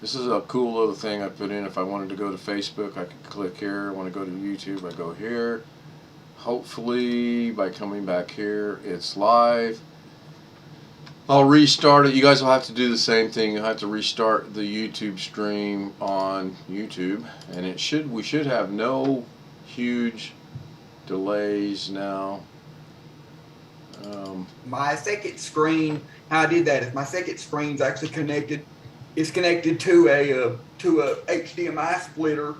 This is a cool little thing I put in. If I wanted to go to Facebook, I could click here. I want to go to YouTube, I go here. Hopefully, by coming back here, it's live. I'll restart it. You guys will have to do the same thing. You'll have to restart the YouTube stream on YouTube, and we should have no huge delays now. My second screen, how I did that is my second screen's actually connected. It's connected to a HDMI splitter.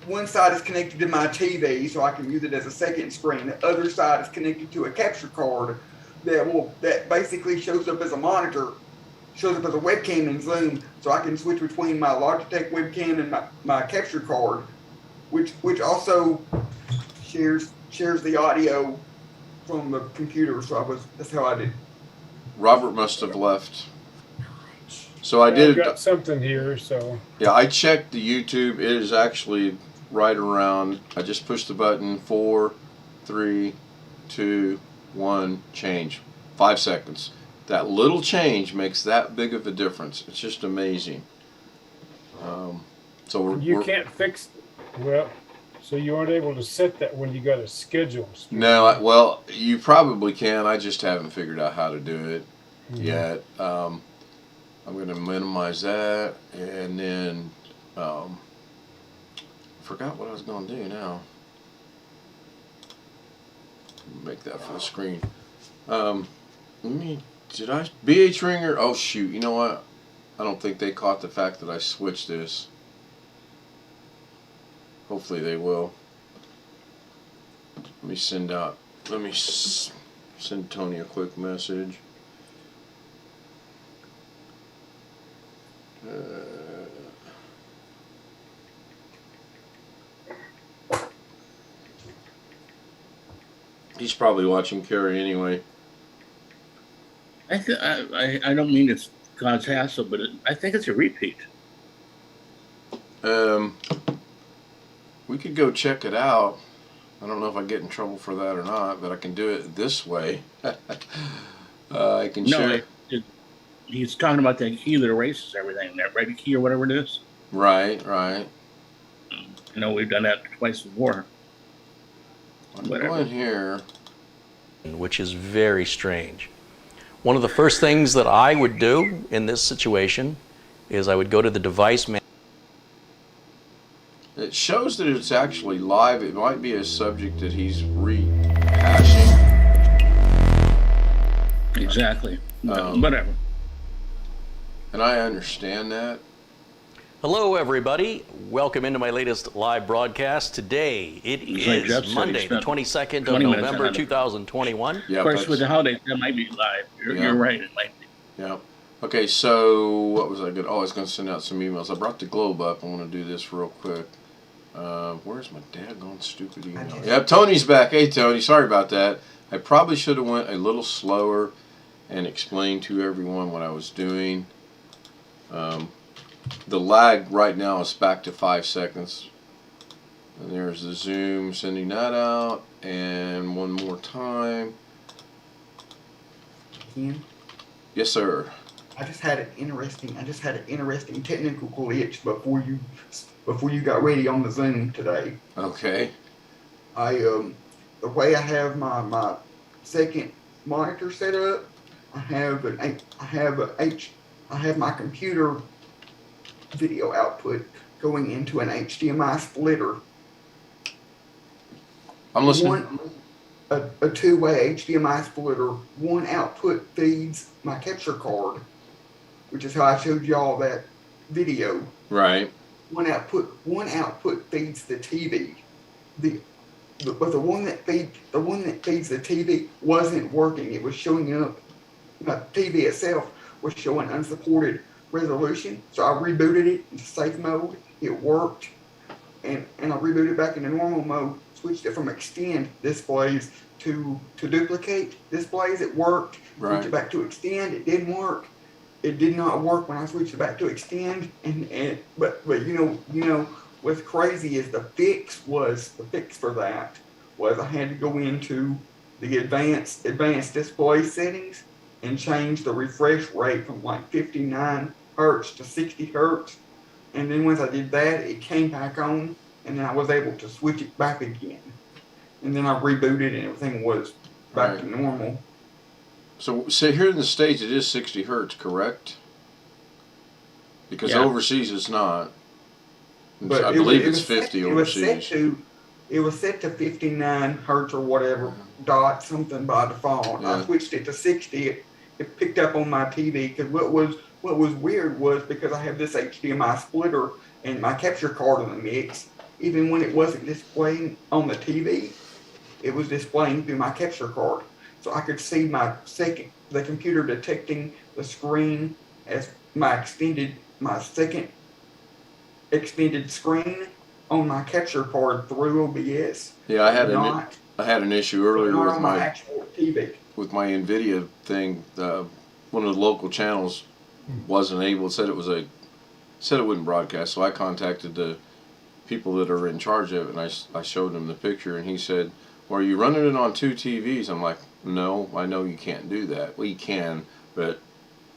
One side is connected to my TV, so I can use it as a second screen. The other side is connected to a capture card that basically shows up as a monitor, shows up as a webcam in Zoom, so I can switch between my Logitech webcam and my capture card, which also shares the audio from the computer. So that's how I did. Robert must have left. So I did. I've got something here. So yeah, I checked the YouTube. It is actually right around. I just pushed the button. 4, 3, 2, 1. Change. 5 seconds. That little change makes that big of a difference. It's just amazing. So you can't fix. Well, so you aren't able to set that when you got a schedule. No, well, you probably can. I just haven't figured out how to do it yet. I'm going to minimize that, and then forgot what I was going to do now. Make that full screen. BH Ringer? Oh shoot! You know what? I don't think they caught the fact that I switched this. Hopefully they will. Let me send Tony a quick message. He's probably watching Carrie anyway. I don't mean it's God's hassle, but I think it's a repeat. We could go check it out. I don't know if I get in trouble for that or not, but I can do it this way. I can share. He's talking about the key that erases everything, that red key or whatever it is. Right. I know we've done that twice before. I'm going here. Which is very strange. One of the first things that I would do in this situation is I would go to the device manager. It shows that it's actually live. It might be a subject that he's rehashing. Exactly. Whatever. And I understand that. Hello, everybody. Welcome into my latest live broadcast. Today, it is Monday, the 22nd of November, 2021. Yeah, of course, with the holidays, that might be live. You're right, it might be. Yeah. Okay, so what was I good? Oh, I was going to send out some emails. I brought the globe up. I want to do this real quick. Where's my daggone stupid email? Yep, Tony's back. Hey, Tony. Sorry about that. I probably should have went a little slower and explained to everyone what I was doing. The lag right now is back to 5 seconds. And there's the zoom, sending that out. And one more time. Ken? Yes, sir. I just had an interesting technical glitch before you got ready on the Zoom today. Okay. The way I have my second monitor set up, I have my computer video output going into an HDMI splitter. I'm listening. A two-way HDMI splitter. One output feeds my capture card, which is how I showed y'all that video. Right. One output feeds the TV. But the one that feeds the TV wasn't working. It was showing up. The TV itself was showing unsupported resolution. So I rebooted it into safe mode. It worked, and I rebooted back into normal mode. Switched it from extend displays to duplicate displays. It worked. Right. Switched it back to extend. It didn't work. It did not work when I switched it back to extend. But you know what's crazy is the fix for that was I had to go into the advanced display settings and change the refresh rate from like 59 hertz to 60 hertz. And then once I did that, it came back on, and then I was able to switch it back again. And then I rebooted, and everything was back to normal. So here in the States, it is 60 hertz, correct? Because overseas it's not. But I believe it's 50 overseas. It was set to 59 hertz or whatever dot something by default. I switched it to 60. It picked up on my TV because what was weird was because I have this HDMI splitter and my capture card in the mix. Even when it wasn't displaying on the TV, it was displaying through my capture card, so I could see the computer detecting the screen as my second extended screen on my capture card through OBS. Yeah, I had an issue earlier with my actual TV. With my NVIDIA thing. One of the local channels wasn't able. Said it wouldn't broadcast. So I contacted the people that are in charge of it, and I showed him the picture, and he said, "Well, are you running it on 2 TVs?" I'm like, "No, I know you can't do that. Well, you can, but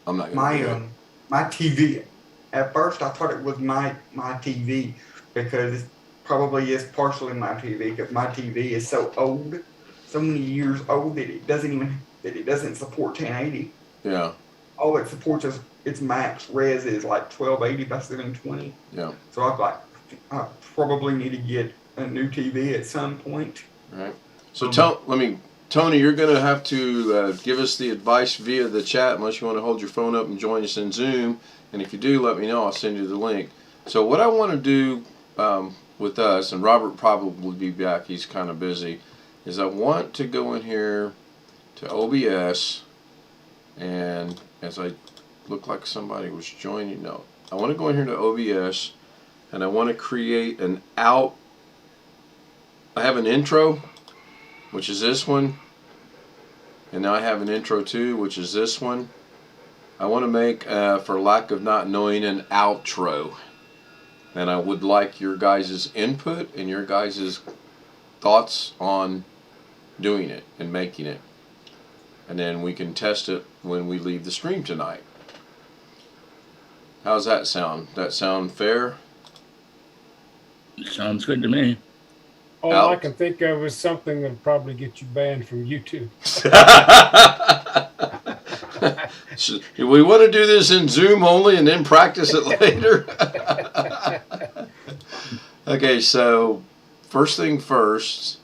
I'm not going to do it." My TV. At first, I thought it was my TV because it probably is partially my TV because my TV is so old, so many years old that it doesn't support 1080. Yeah. All it supports is its max res is like 1280 by 720. Yeah. So I probably need to get a new TV at some point. All right. So Tony, you're going to have to give us the advice via the chat unless you want to hold your phone up and join us in Zoom. And if you do, let me know. I'll send you the link. So what I want to do with us, and Robert probably will be back. He's kind of busy. Is I want to go in here to OBS, and as I look like somebody was joining. No, I want to go in here to OBS, and I want to create an out. I have an intro, which is this one, and now I have an intro too, which is this one. I want to make, for lack of not knowing, an outro, and I would like your guys' input and your guys' thoughts on doing it and making it, and then we can test it when we leave the stream tonight. How's that sound? That sound fair? Sounds good to me. All I can think of is something that'll probably get you banned from YouTube. So, do we want to do this in Zoom only and then practice it later? Okay, so first thing first,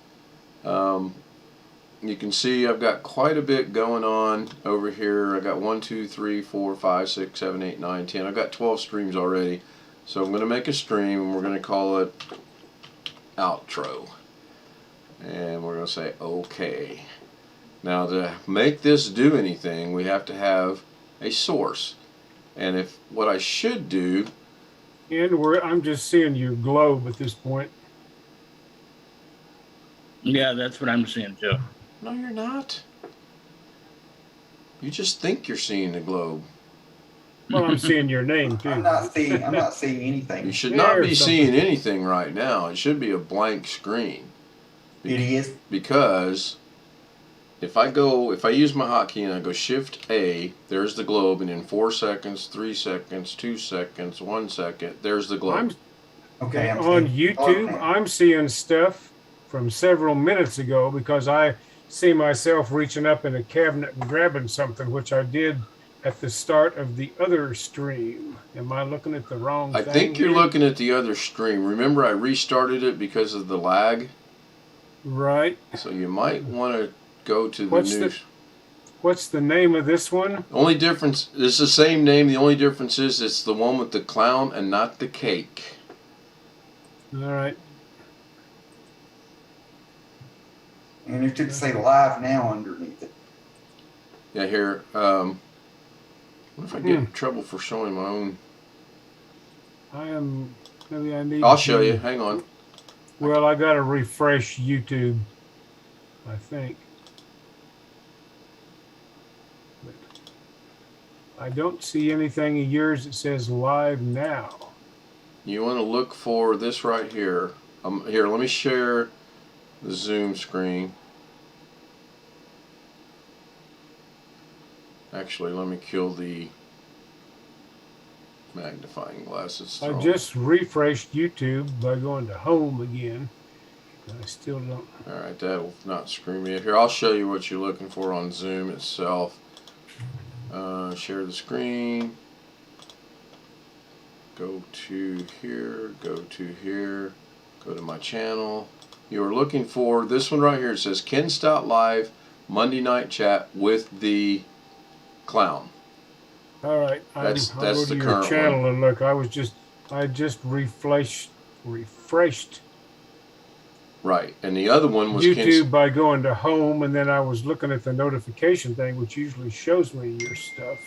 you can see I've got quite a bit going on over here. I got 1, 2, 3, 4, 5, 6, 7, 8, 9, 10. I've got 12 streams already. So I'm going to make a stream, and we're going to call it outro. And we're going to say okay. Now to make this do anything, we have to have a source. And if what I should do... And I'm just seeing your globe at this point. Yeah, that's what I'm seeing too. No, you're not. You just think you're seeing the globe. Well, I'm seeing your name too. I'm not seeing anything. You should not be seeing anything right now. It should be a blank screen. It is. Because if I use my hotkey and I go Shift A, there's the globe, and in 4 seconds, 3 seconds, 2 seconds, 1 second, there's the globe. On YouTube, I'm seeing stuff from several minutes ago because I see myself reaching up in a cabinet and grabbing something, which I did at the start of the other stream. Am I looking at the wrong thing? I think you're looking at the other stream. Remember, I restarted it because of the lag? Right. So you might want to go to the news. What's the name of this one? Only difference, it's the same name. The only difference is it's the one with the clown and not the cake. All right. And it should say live now underneath it. Yeah, here. What if I get in trouble for showing my own? Maybe I need I'll show you. Hang on. Well, I got to refresh YouTube, I think. But I don't see anything of yours that says live now. You want to look for this right here. Here, let me share the Zoom screen. Actually, let me kill the magnifying glass. I just refreshed YouTube by going to home again. I still don't. All right, that will not screw me up. Here, I'll show you what you're looking for on Zoom itself. Share the screen. Go to here. Go to here. Go to my channel. You are looking for this one right here. It says Ken Stout Live Monday Night Chat with the Clown. All right, That's I'll go to the your current channel one. and look. I just refreshed Right, and the other one was YouTube by going to home, and then I was looking at the notification thing, which usually shows me your stuff.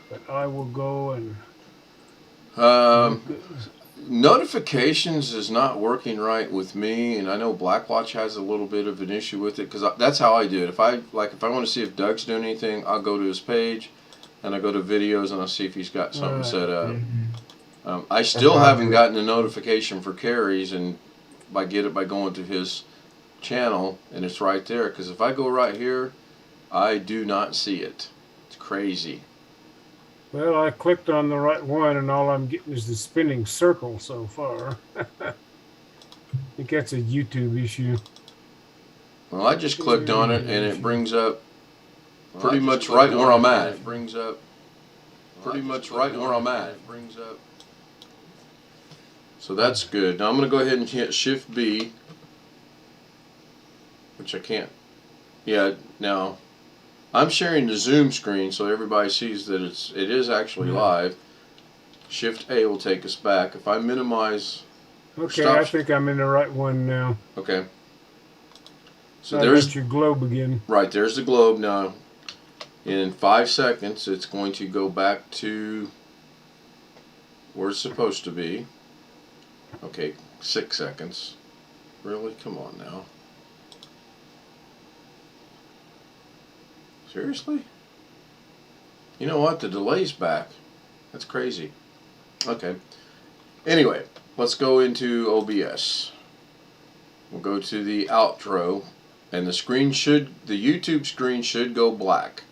But I will go and. Notifications is not working right with me, and I know Blackwatch has a little bit of an issue with it because that's how I do it. If I want to see if Doug's doing anything, I'll go to his page, and I go to videos, and I'll see if he's got something set up. I still haven't gotten a notification for Carrie's, and I get it by going to his channel, and it's right there. Because if I go right here, I do not see it. It's crazy. Well, I clicked on the right one, and all I'm getting is the spinning circle so far. I think that's a YouTube issue. Well, I just clicked on it, and it brings up pretty much right where I'm at. It brings up pretty much right where I'm at. It brings up. So that's good. Now I'm going to go ahead and hit Shift B, which I can't. Yeah, now I'm sharing the Zoom screen so everybody sees that it is actually live. Shift A will take us back. If I minimize. Okay, I think I'm in the right one now. Okay. So there's your globe again. Right, there's the globe now. In 5 seconds, it's going to go back to where it's supposed to be. Okay, 6 seconds. Really? Come on now. Seriously? You know what? The delay's back. That's crazy. Okay. Anyway, let's go into OBS. We'll go to the outro, and the YouTube screen should go black.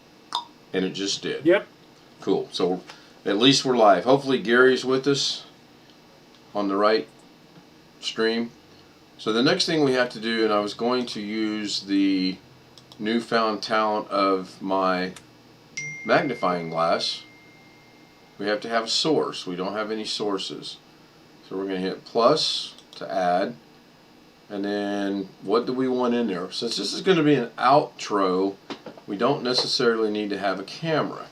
And it just did. Yep. Cool. So at least we're live. Hopefully Gary's with us on the right stream. So the next thing we have to do, and I was going to use the newfound talent of my magnifying glass, we have to have a source. We don't have any sources. So we're going to hit plus to add. And then what do we want in there? Since this is going to be an outro, we don't necessarily need to have a camera.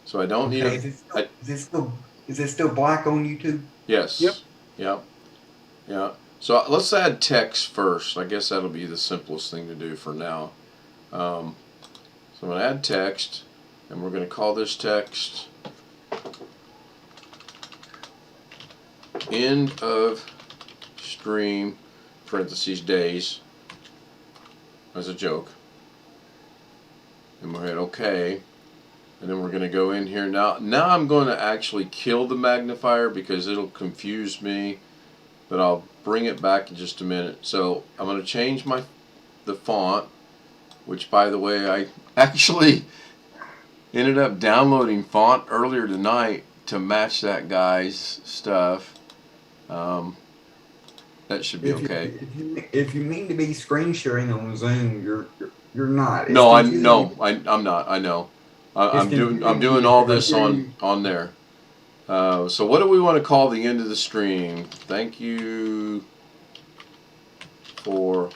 So I don't need Is it still black on YouTube? Yes. Yep. Yep. Yeah. So let's add text first. I guess that'll be the simplest thing to do for now. So I'm going to add text, and we're going to call this text end of stream, parentheses, days, as a joke. And we'll hit OK. And then we're going to go in here. Now I'm going to actually kill the magnifier because it'll confuse me. But I'll bring it back in just a minute. So I'm going to change the font, which, by the way, I actually ended up downloading font earlier tonight to match that guy's stuff. That should be okay. If you mean to be screen sharing on Zoom, you're not. I'm not. I know. I'm doing all this on there. So what do we want to call the end of the stream? Thank you for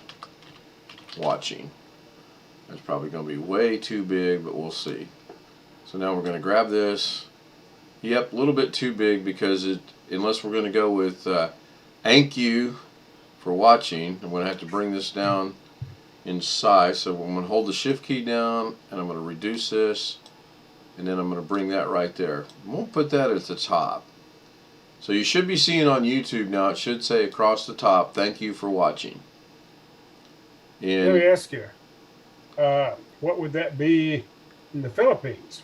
watching. That's probably going to be way too big, but we'll see. So now we're going to grab this. Yep, a little bit too big because unless we're going to go with thank you for watching, I'm going to have to bring this down in size. So I'm going to hold the shift key down, and I'm going to reduce this. And then I'm going to bring that right there. We'll put that at the top. So you should be seeing on YouTube now, it should say across the top, thank you for watching. Let me ask you, what would that be in the Philippines?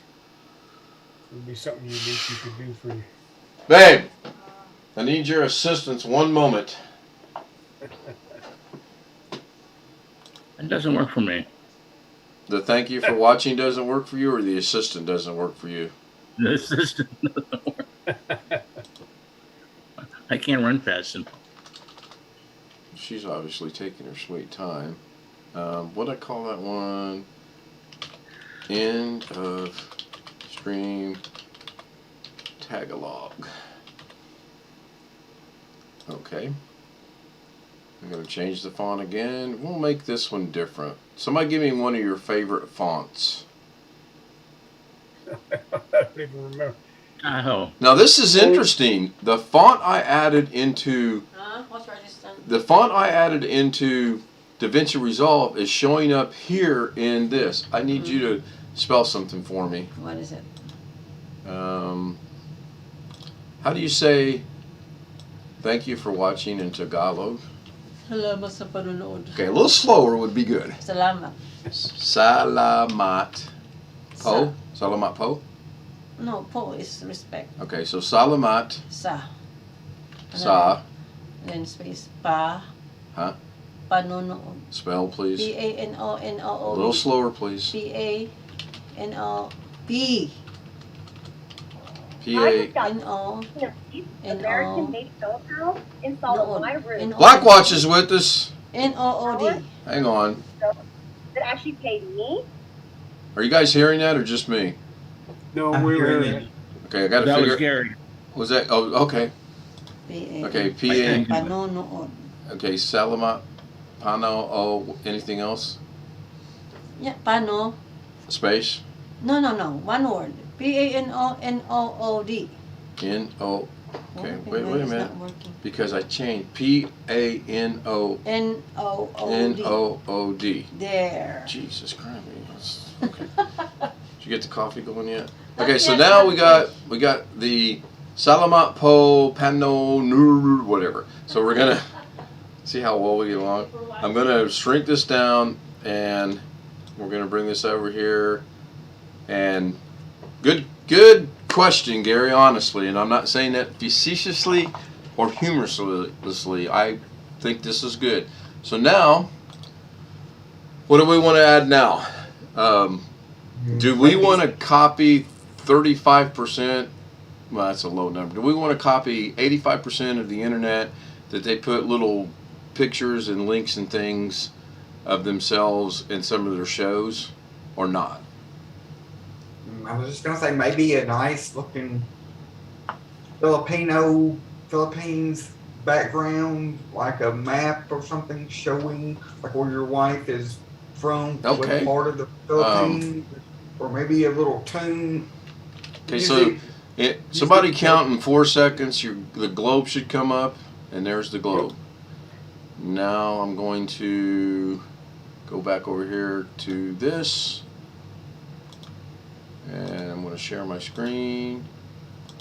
It would be something unique you could do for you. Babe, I need your assistance one moment. It doesn't work for me. The thank you for watching doesn't work for you, or the assistant doesn't work for you? The assistant doesn't work. I can't run fast enough. She's obviously taking her sweet time. What I call that one? End of stream Tagalog. Okay. I'm going to change the font again. We'll make this one different. Somebody give me one of your favorite fonts. I don't even remember. Oh. Now this is interesting. The font I added into DaVinci Resolve is showing up here in this. I need you to spell something for me. What is it? How do you say thank you for watching in Tagalog? Salamat sa panonood. Okay, a little slower would be good. Salamat. Salamat po. Salamat po. No, po is respect. Okay, so salamat Sa. sa. Then space pa. Huh? Panonood. Spell, please. P-A-N-O-N-O-O. A little slower, please. P-A-N-O-P. P-A. American-made solar panels installed in my room. Blackwatch is with us. N-O-O-D. Hang on. That actually paid me. Are you guys hearing that or just me? No, I'm we were hearing hearing it. it. Okay, I got to That was figure. Gary. Was that? Oh, okay. P-A-N. Okay, P-A. Panonood. Okay, salamat. Pano. Oh, anything else? Yeah, pano. Space. No. One word. P-A-N-O-N-O-O-D. N-O. Okay, Oh, wait a it's minute. not working. Because I changed P-A-N-O. N-O-O-D. N-O-O-D. There. Jesus Christ. Okay. Did you get the coffee going yet? Okay, so now we got the Salamat po Pano Nur whatever. So we're gonna see how well we get along. I'm gonna shrink this down and we're gonna bring this over here. And good question, Gary, honestly, and I'm not saying that facetiously or humorously. I think this is good. So now, what do we want to add now? Do we want to copy 35%? Well, that's a low number. Do we want to copy 85% of the internet that they put little pictures and links and things of themselves in some of their shows, or not? I was just gonna say maybe a nice looking Philippines background, like a map or something showing like where your wife is from, Okay. what part of the Philippines, or maybe a little tune. Okay, so somebody count in 4 seconds. The globe should come up, and there's the globe. Now I'm going to go back over here to this, and I'm going to share my screen.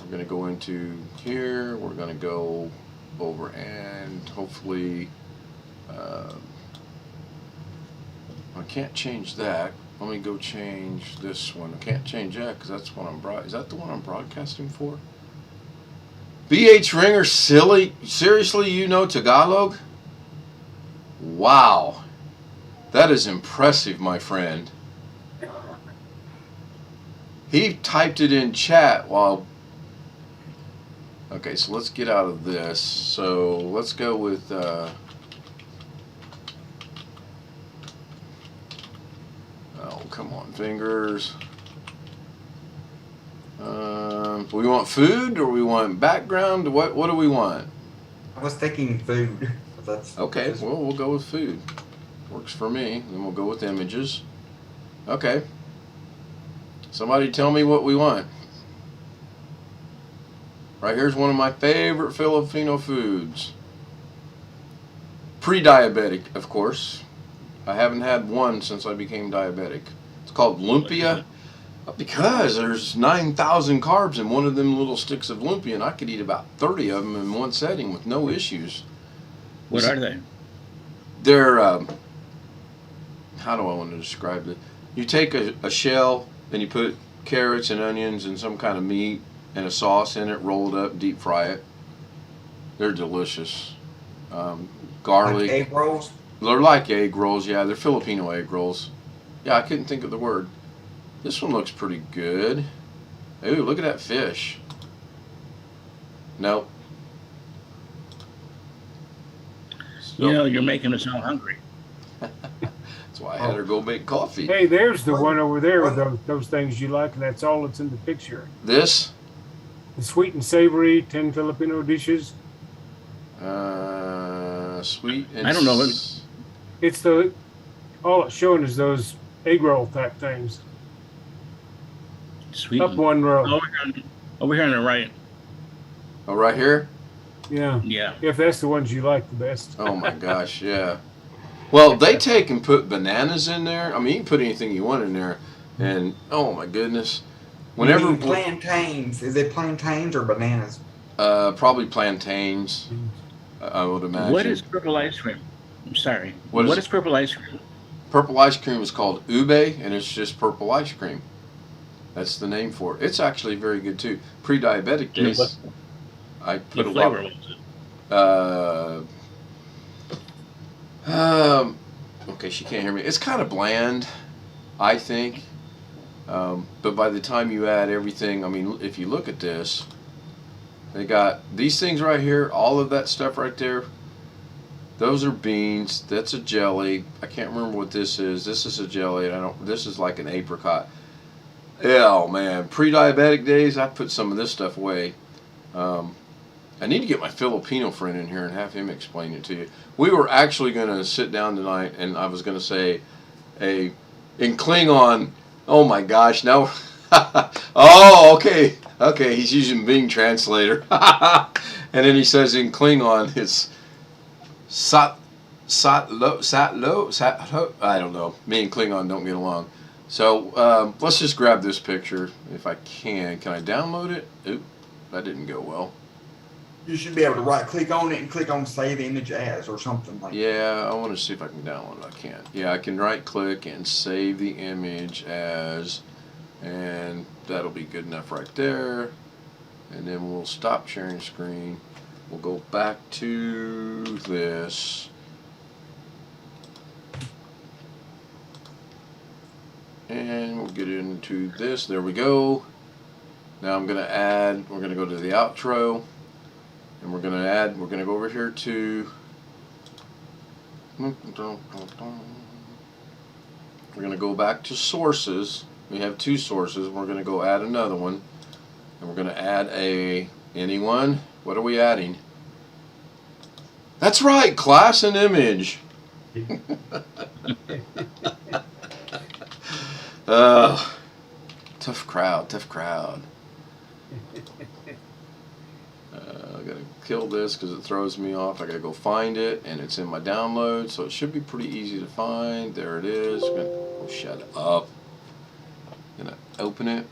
We're going to go into here. We're going to go over and hopefully I can't change that. Let me go change this one. I can't change that because that's what is that the one I'm broadcasting for? BH Ringer, seriously, you know Tagalog? Wow. That is impressive, my friend. He typed it in chat while... Okay, so let's get out of this. So let's go with... Oh, come on, fingers. Do we want food or we want background? What do we want? I was thinking food. That's Okay, well, we'll go with food. Works for me. Then we'll go with images. Okay. Somebody tell me what we want. Right here's one of my favorite Filipino foods. Pre-diabetic, of course. I haven't had one since I became diabetic. It's called lumpia because there's 9,000 carbs in one of them little sticks of lumpia, and I could eat about 30 of them in one setting with no issues. What are they? They're, how do I want to describe it? You take a shell and you put carrots and onions and some kind of meat and a sauce in it, roll it up, deep fry it. They're delicious. Garlic. like egg rolls. They're like egg rolls, yeah. They're Filipino egg rolls. Yeah, I couldn't think of the word. This one looks pretty good. Ooh, look at that fish. Nope. You're making us sound hungry. That's why I had her go make coffee. Hey, there's the one over there with those things you like, and that's all that's in the picture. This? The sweet and savory 10 Filipino dishes. Sweet and... I don't know. It's all it's showing is those egg roll type things. Sweet. Up one row. Over here on the right. Oh, right here? Yeah. Yeah. If that's the ones you like the best. Oh my gosh, yeah. Well, they take and put bananas in there. I mean, you can put anything you want in there. And, oh my goodness. Whenever plantains. Is it plantains or bananas? Probably plantains, I would imagine. What is purple ice cream? I'm sorry. What is purple ice cream? Purple ice cream is called ube, and it's just purple ice cream. That's the name for it. It's actually very good too. Pre-diabetic days, I put a lot. Okay, she can't hear me. It's kind of bland, I think. But by the time you add everything, I mean, if you look at this, they got these things right here, all of that stuff right there. Those are beans. That's a jelly. I can't remember what this is. This is a jelly. This is like an apricot. Oh man, pre-diabetic days, I put some of this stuff away. I need to get my Filipino friend in here and have him explain it to you. We were actually going to sit down tonight, and I was going to say in Klingon. Oh my gosh! Now, oh okay, he's using Bing translator, and then he says in Klingon it's satlo. I don't know. Me and Klingon don't get along. So let's just grab this picture if I can. Can I download it? Oop, that didn't go well. You should be able to right click on it and click on save image as or something like that. Yeah, I want to see if I can download it. I can't. Yeah, I can right click and save the image as, and that'll be good enough right there. And then we'll stop sharing screen. We'll go back to this. And we'll get into this. There we go. Now I'm going to add, we're going to go to the outro. And we're going to go over here to, we're going to go back to sources. We have two sources. We're going to go add another one. And we're going to add anyone. What are we adding? That's right, class and image. Tough crowd. I gotta kill this because it throws me off. I gotta go find it, and it's in my download, so it should be pretty easy to find. There it is. Shut up. Gonna open it.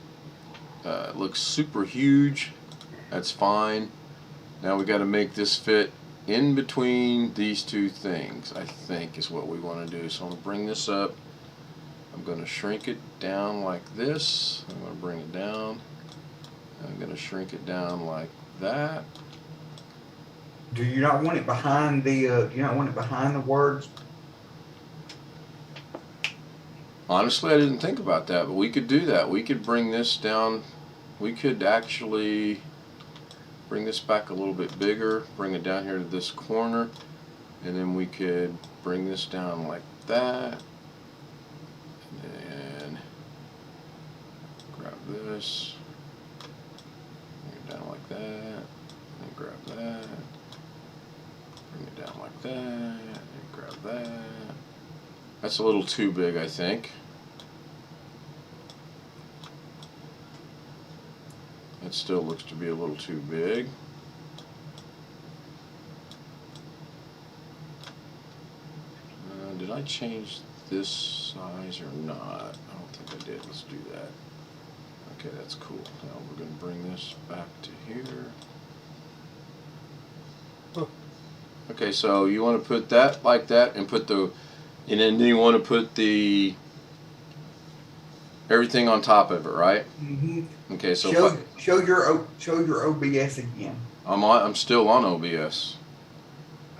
It looks super huge. That's fine. Now we got to make this fit in between these two things, I think is what we want to do. So I'm going to bring this up. I'm going to shrink it down like this. I'm going to bring it down. I'm going to shrink it down like that. Do you not want it behind the? Do you not want it behind the words? Honestly, I didn't think about that, but we could do that. We could bring this down. We could actually bring this back a little bit bigger, bring it down here to this corner, and then we could bring this down like that, and grab this, bring it down like that, and grab that, bring it down like that, and grab that. That's a little too big, I think. It still looks to be a little too big. Did I change this size or not? I don't think I did. Let's do that. Okay, that's cool. Now we're going to bring this back to here. Okay, so you want to put that like that and put the, and then you want to put the everything on top of it, right? Mm-hmm. Okay, so show your OBS again. I'm still on OBS.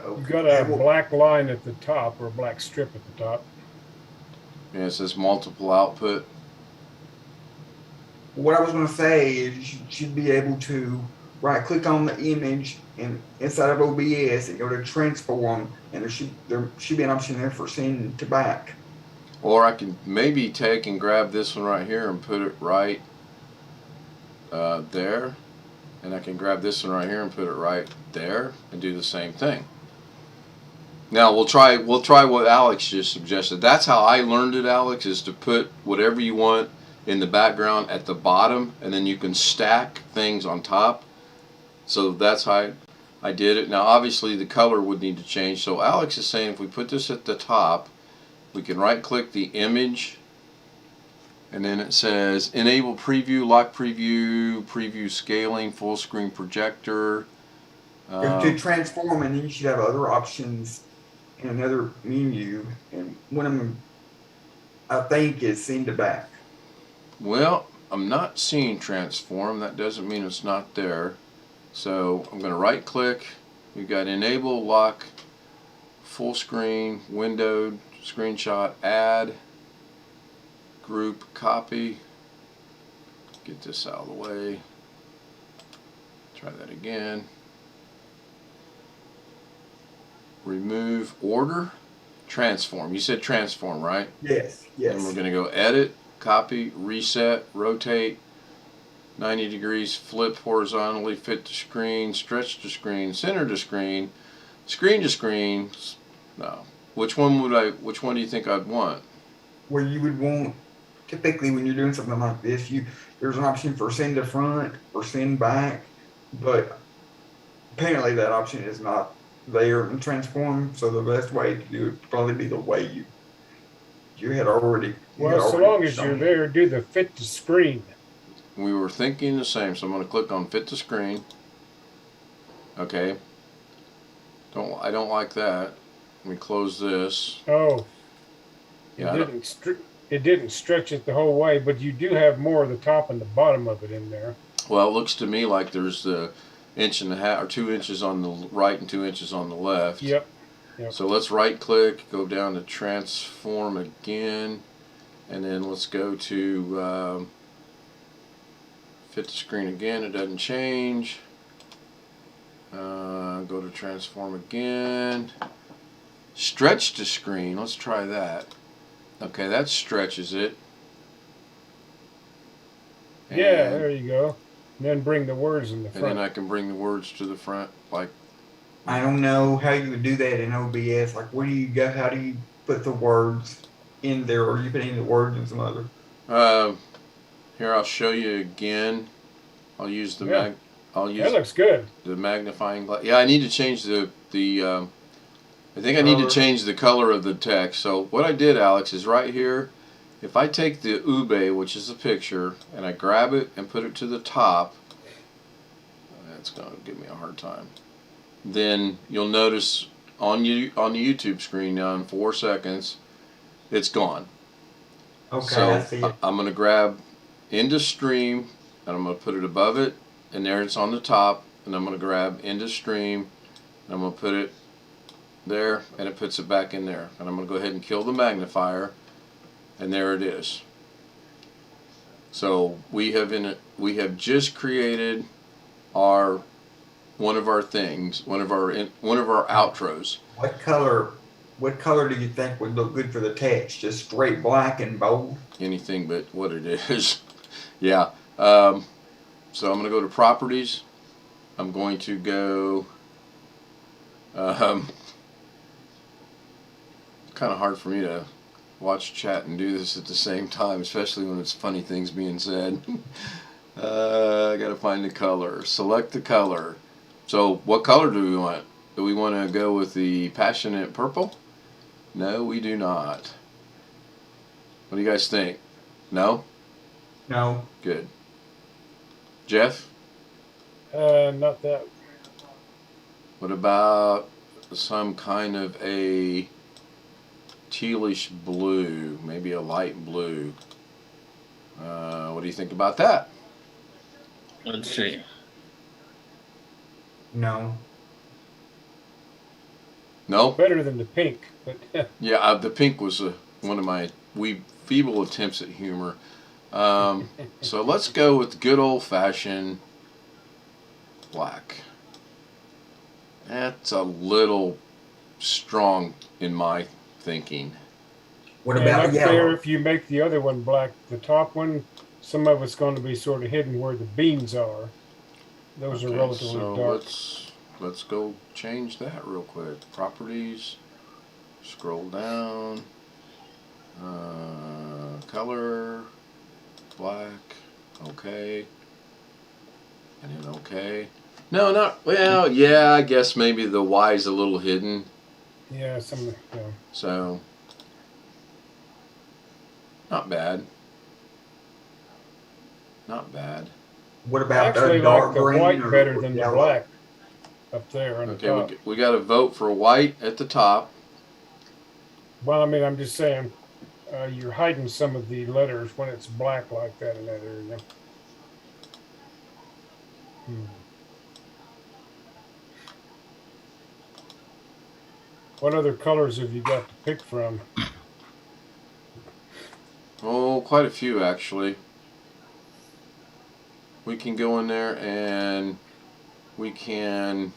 Okay. You've got a black line at the top, or a black strip at the top. Yeah, it says multiple output. What I was going to say is you should be able to right click on the image and inside of OBS and go to transform, and there should be an option there for send to back. Or I can maybe take and grab this one right here and put it right there. And I can grab this one right here and put it right there and do the same thing. Now we'll try what Alex just suggested. That's how I learned it, Alex, is to put whatever you want in the background at the bottom, and then you can stack things on top. So that's how I did it. Now obviously the color would need to change. So Alex is saying if we put this at the top, we can right click the image, and then it says enable preview, lock preview, preview scaling, full screen projector. To transform, and then you should have other options in another menu, and one of them I think is send to back. Well, I'm not seeing transform. That doesn't mean it's not there. So I'm going to right click. We've got enable, lock, full screen, windowed, screenshot, add, group, copy. Get this out of the way. Try that again. Remove order, transform. You said transform, right? Yes, yes. And we're going to go edit, copy, reset, rotate, 90 degrees, flip horizontally, fit to screen, stretch to screen, center to screen, screen to screen. No. Which one do you think I'd want? Where you would want, typically when you're doing something like this, there's an option for send to front or send back, but apparently that option is not there in transform. So the best way to do it would probably be the way you had already. Well, so long as you're there, do the fit to screen. We were thinking the same, so I'm going to click on fit to screen. Okay. I don't like that. Let me close this. Oh. Yeah. It didn't stretch it the whole way, but you do have more of the top and the bottom of it in there. Well, it looks to me like there's the 1.5 inches or 2 inches on the right and 2 inches on the left. Yep. So let's right click, go down to transform again, and then let's go to fit to screen again. It doesn't change. Go to transform again. Stretch to screen. Let's try that. Okay, that stretches it. Yeah, there you go. And then bring the words in the front. And then I can bring the words to the front, like. I don't know how you would do that in OBS. Like, where do you go? How do you put the words in there, or are you putting the words in some other? Here, I'll show you again. I'll use the that looks good. The magnifying glass. Yeah, I need to change the I think I need to change the color of the text. So what I did, Alex, is right here. If I take the ube, which is a picture, and I grab it and put it to the top, that's going to give me a hard time. Then you'll notice on the YouTube screen now in 4 seconds, it's gone. Okay, so I see it. I'm going to grab into stream, and I'm going to put it above it, and there it's on the top, and I'm going to grab into stream, and I'm going to put it there, and it puts it back in there. And I'm going to go ahead and kill the magnifier, and there it is. So we have just created one of our outros. What color do you think would look good for the text? Just straight black and bold? Anything but what it is. Yeah. So I'm going to go to properties. I'm going to go. It's kind of hard for me to watch chat and do this at the same time, especially when it's funny things being said. I got to find the color. Select the color. So what color do we want? Do we want to go with the passionate purple? No, we do not. What do you guys think? No? No. Good. Jeff? Not that. What about some kind of a tealish blue, maybe a light blue? What do you think about that? Let's see. No. No? Better than the pink, but Yeah, the pink was one of my feeble attempts at humor. So let's go with good old-fashioned black. That's a little strong in my thinking. What And about up yellow? there, if you make the other one black, the top one, some of it's going to be sort of hidden where the beans are. Those are relatively so dark. let's go change that real quick. Properties, scroll down, color, black, okay, and then okay. No, not, well, yeah, I guess maybe the Y's a little hidden. Yeah, yeah. So, not bad. Not bad. What I about actually the dark like the green white or better than the yellow? black up there on the Okay, top. we got to vote for white at the top. Well, I mean, I'm just saying, you're hiding some of the letters when it's black like that in that area. What other colors have you got to pick from? Oh, quite a few actually. We can go in there and we can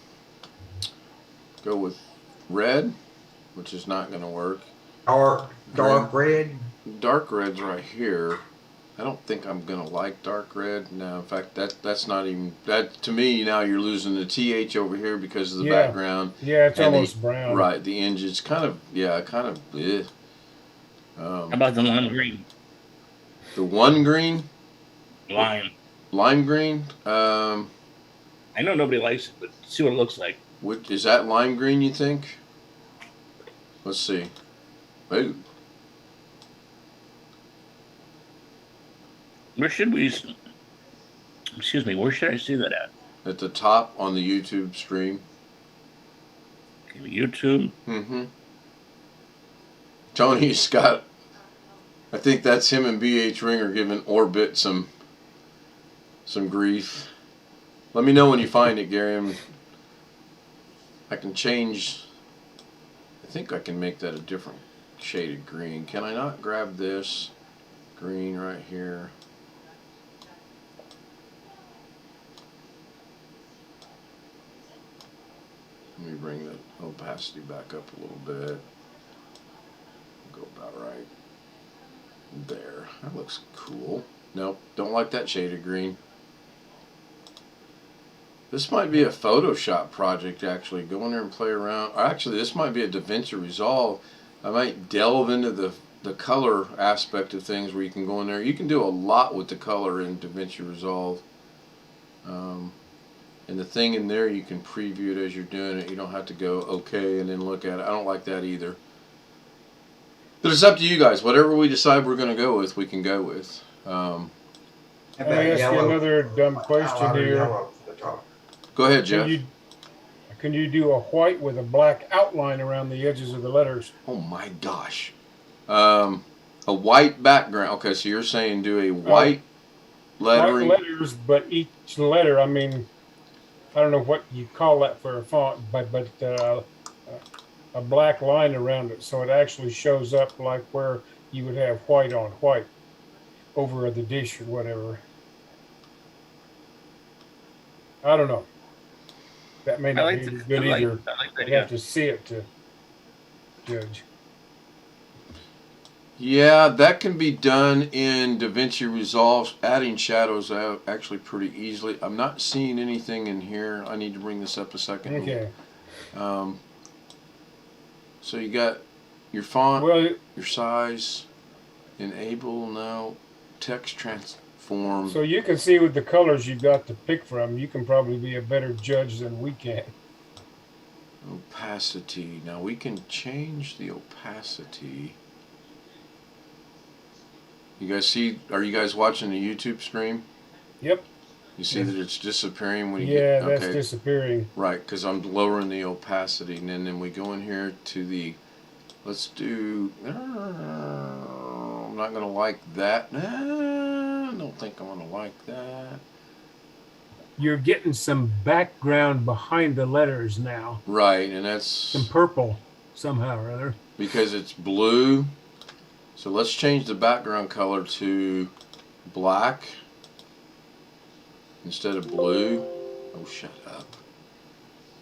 go with red, which is not going to work. Dark red. Dark red's right here. I don't think I'm gonna like dark red. No, in fact, that's not even that to me. Now you're losing the th over here because of the background. Yeah, it's and almost brown. Right, the engine's kind of bleh. How about the lime green? The one green, Lime green. I know nobody likes it, but see what it looks like. Which is that lime green? You think? Let's see. Ooh. Where should we? Excuse me. Where should I see that at? At the top on the YouTube stream. Okay, YouTube. Mm-hmm. Tony Scott. I think that's him and BH Ringer giving Orbit some grief. Let me know when you find it, Gary. I can change. I think I can make that a different shade of green. Can I not grab this green right here? Let me bring the opacity back up a little bit. Go about right there. That looks cool. Nope, don't like that shade of green. This might be a Photoshop project, actually. Go in there and play around. Actually, this might be a DaVinci Resolve. I might delve into the color aspect of things where you can go in there. You can do a lot with the color in DaVinci Resolve. And the thing in there, you can preview it as you're doing it. You don't have to go, okay, and then look at it. I don't like that either. But it's up to you guys. Whatever we decide we're going to go with, we can go with. Let me ask you another dumb question here. Go ahead, Jeff. Can you do a white with a black outline around the edges of the letters? Oh my gosh. A white background. Okay, so you're saying do a white lettering. White letters, but each letter, I mean, I don't know what you call that for a font, but a black line around it, so it actually shows up like where you would have white on white over the dish or whatever. I don't know. That may not be good either. You have to see it to judge. Yeah, that can be done in DaVinci Resolve, adding shadows out actually pretty easily. I'm not seeing anything in here. I need to bring this up a second. Okay. So you got your font, well, your size, enable now, text transform. So you can see with the colors you've got to pick from, you can probably be a better judge than we can. Opacity. Now we can change the opacity. You guys see, are you guys watching the YouTube stream? Yep. You see that it's disappearing when you get, okay. That's disappearing. Right, because I'm lowering the opacity, and then we go in here to the, let's do, I'm not going to like that. I don't think I'm going to like that. You're getting some background behind the letters now. Right, and that's some purple somehow or other. Because it's blue. So let's change the background color to black instead of blue. Oh, shut up.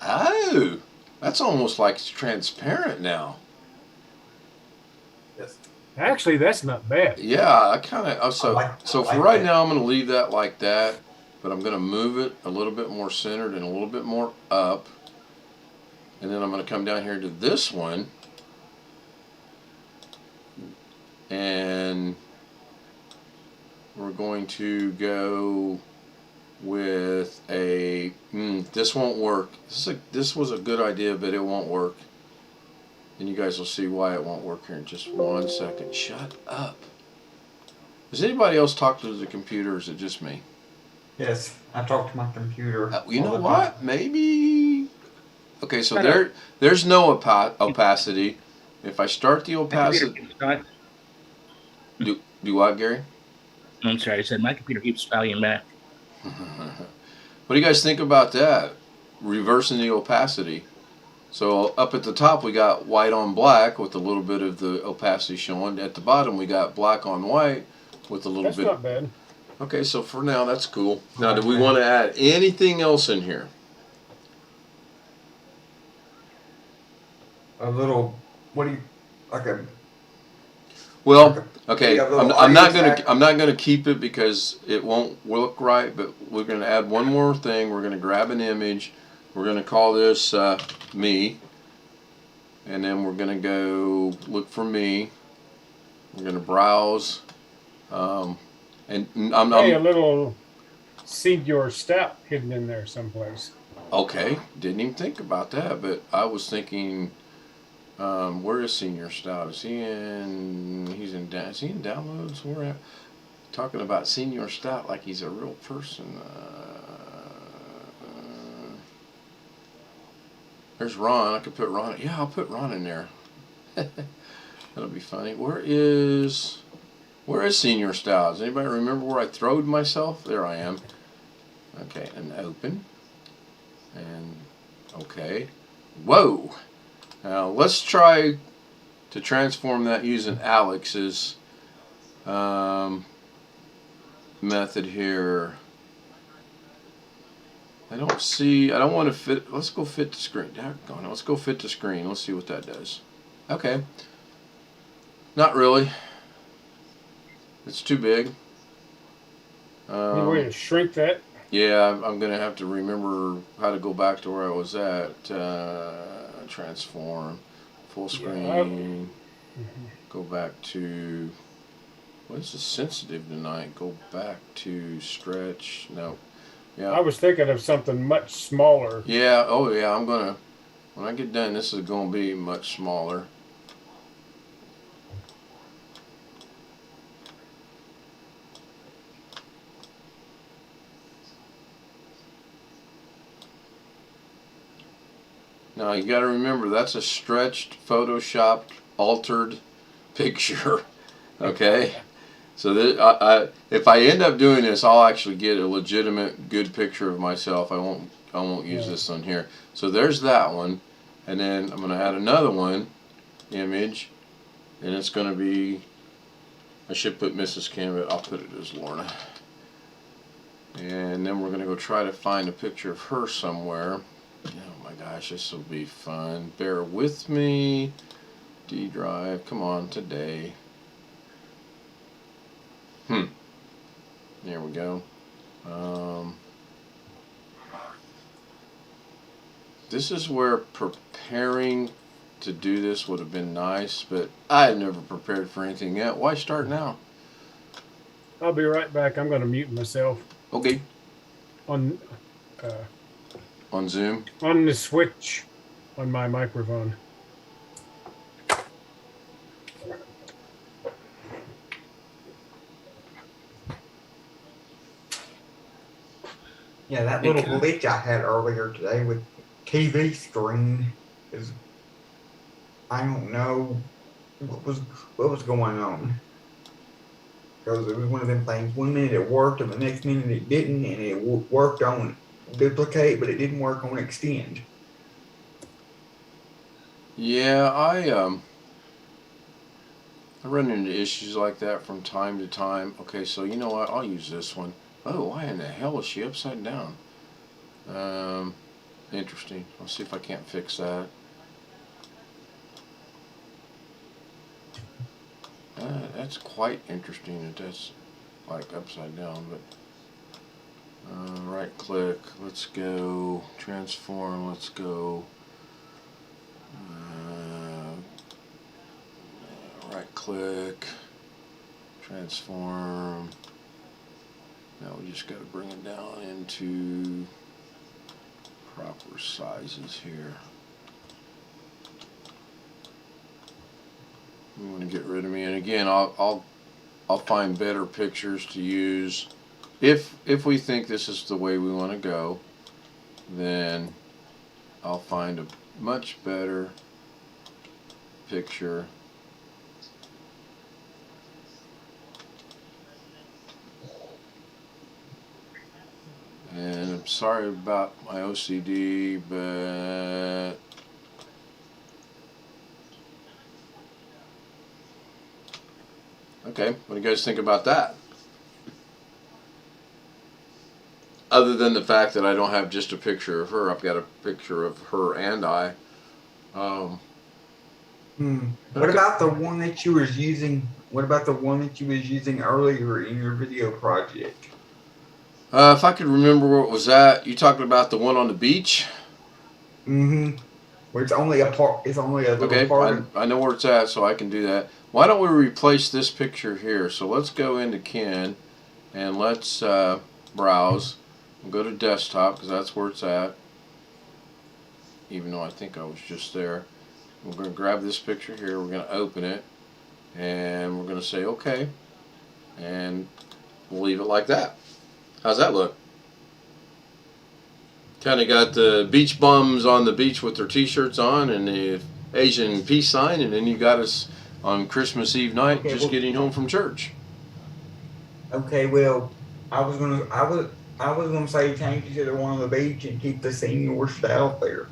Oh, that's almost like it's transparent now. Yes. Actually, that's not bad. Yeah, I kind of, so I for like right that. now, I'm going to leave that like that, but I'm going to move it a little bit more centered and a little bit more up. And then I'm going to come down here to this one. And we're going to go with a, this won't work. This was a good idea, but it won't work. And you guys will see why it won't work here in just 1 second. Shut up. Does anybody else talk to the computer, or is it just me? Yes, I talk to my computer. You know all the what? time. Maybe. Okay, so there's no opacity. If I start the opacity, do what, Gary? I'm sorry, I said my computer keeps falling back. What do you guys think about that? Reversing the opacity. So up at the top we got white on black with a little bit of the opacity showing. At the bottom we got black on white with a little That's bit. not bad. Okay, so for now that's cool. Now, do we want to add anything else in here? A little, what do you, like a, Well, okay, You got a little I'm not audio gonna track. I'm not gonna keep it because it won't look right. But we're gonna add one more thing. We're gonna grab an image. We're gonna call this me, and then we're gonna go look for me. We're gonna browse, and I'm Hey, a little Senior Stout hidden in there someplace. okay. Didn't even think about that, but I was thinking. Where is Senior Stout? Is he in? Is he in downloads? Where at? Talking about Senior Stout like he's a real person. There's Ron. I could put Ron. Yeah, I'll put Ron in there. That'll be funny. Where is Senior Stout? Does anybody remember where I throwed myself? There I am. Okay, and open. And okay. Whoa. Now let's try to transform that using Alex's method here. I don't want to fit. Let's go fit the screen. Let's go fit the screen. Let's see what that does. Okay. Not really. It's too big. Any way to shrink that? Yeah, I'm going to have to remember how to go back to where I was at. Transform. Full screen. Go back to... What is this sensitive tonight? Go back to stretch. No. Yeah. I was thinking of something much smaller. Yeah. Oh, yeah. I'm going to... When I get done, this is going to be much smaller. Now you got to remember that's a stretched, photoshopped, altered picture. Okay, so if I end up doing this, I'll actually get a legitimate, good picture of myself. I won't use this on here. So there's that one, and then I'm going to add another one, image, and it's going to be. I should put Mrs. Kim, but I'll put it as Lorna. And then we're going to go try to find a picture of her somewhere. Oh my gosh, this will be fun. Bear with me. D drive, come on, today. There we go. This is where preparing to do this would have been nice, but I had never prepared for anything yet. Why start now? I'll be right back. I'm going to mute myself. Okay. On Zoom? On the switch on my microphone. Yeah, that little glitch I had earlier today with TV screen is, I don't know what was going on. Because it was one of them things. 1 minute it worked, and the next minute it didn't, and it worked on duplicate, but it didn't work on extend. Yeah, I run into issues like that from time to time. Okay, so you know what? I'll use this one. Oh, why in the hell is she upside down? Interesting. I'll see if I can't fix that. That's quite interesting that that's like upside down, but right click, let's go transform, let's go right click, transform. Now we just got to bring it down into proper sizes here. We want to get rid of me, and again, I'll find better pictures to use. If we think this is the way we want to go, then I'll find a much better picture. And I'm sorry about my OCD, but okay, what do you guys think about that? Other than the fact that I don't have just a picture of her, I've got a picture of her and I. What about the one that you was using? What about the one that you was using earlier in your video project? If I could remember where it was at, you talking about the one on the beach? Mm-hmm. Where it's only a part. It's only a little part. I know where it's at, so I can do that. Why don't we replace this picture here? So let's go into Ken, and let's browse. We'll go to desktop because that's where it's at. Even though I think I was just there. We're going to grab this picture here. We're going to open it, and we're going to say OK, and we'll leave it like that. How's that look? Kind of got the beach bums on the beach with their t-shirts on and the Asian peace sign, and then you got us on Christmas Eve night getting home from church. Okay, well, I was gonna say change it to the one on the beach and keep the senior style there.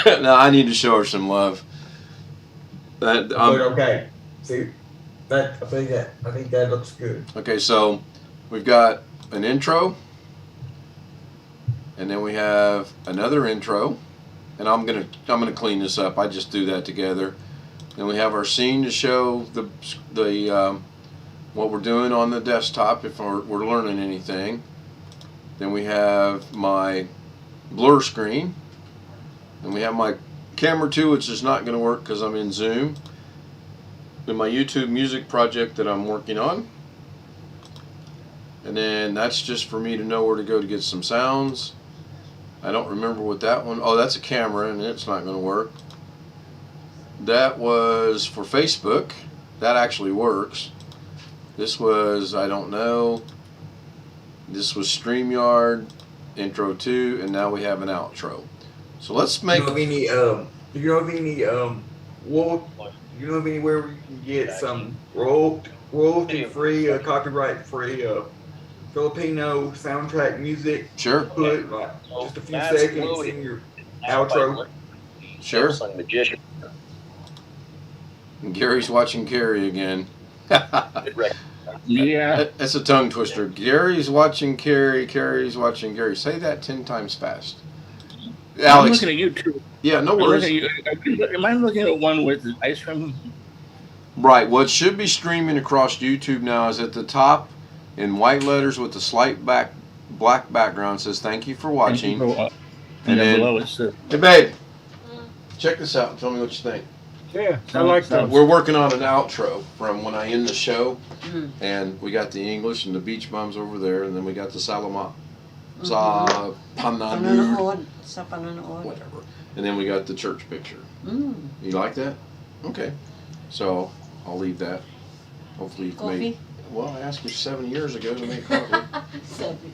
Now I need to show her some love. But okay, see that I think that looks good. Okay, so we've got an intro, and then we have another intro, and I'm gonna clean this up. I just do that together. Then we have our scene to show the what we're doing on the desktop if we're learning anything. Then we have my blur screen, and we have my camera 2, which is not going to work because I'm in Zoom. Then my YouTube music project that I'm working on. And then that's just for me to know where to go to get some sounds. I don't remember what that one. Oh, that's a camera, and it's not going to work. That was for Facebook. That actually works. This was, I don't know. This was StreamYard, intro 2, and now we have an outro. So let's make. Do you know of anywhere where you can get some royalty-free, copyright-free Filipino soundtrack music? Sure. Put like just a few seconds in your outro. Sure. Gary's watching Carrie again. Yeah. That's a tongue twister. Gary's watching Carrie. Carrie's watching Gary. Say that 10 times fast. Alex. I'm looking at you too. Yeah, no worries. Am I looking at one with the ice cream? Right. What should be streaming across YouTube now is at the top in white letters with the slight black background says "Thank you for watching." And then below it says, "Hey babe, check this out and tell me what you think." Yeah, I like that. We're working on an outro from when I end the show, and we got the English and the beach bums over there, and then we got the Salama, sa Pananood, whatever, and then we got the church picture. You like that? Okay, so I'll leave that. Hopefully you can make. Well, I asked you 7 years ago to make coffee.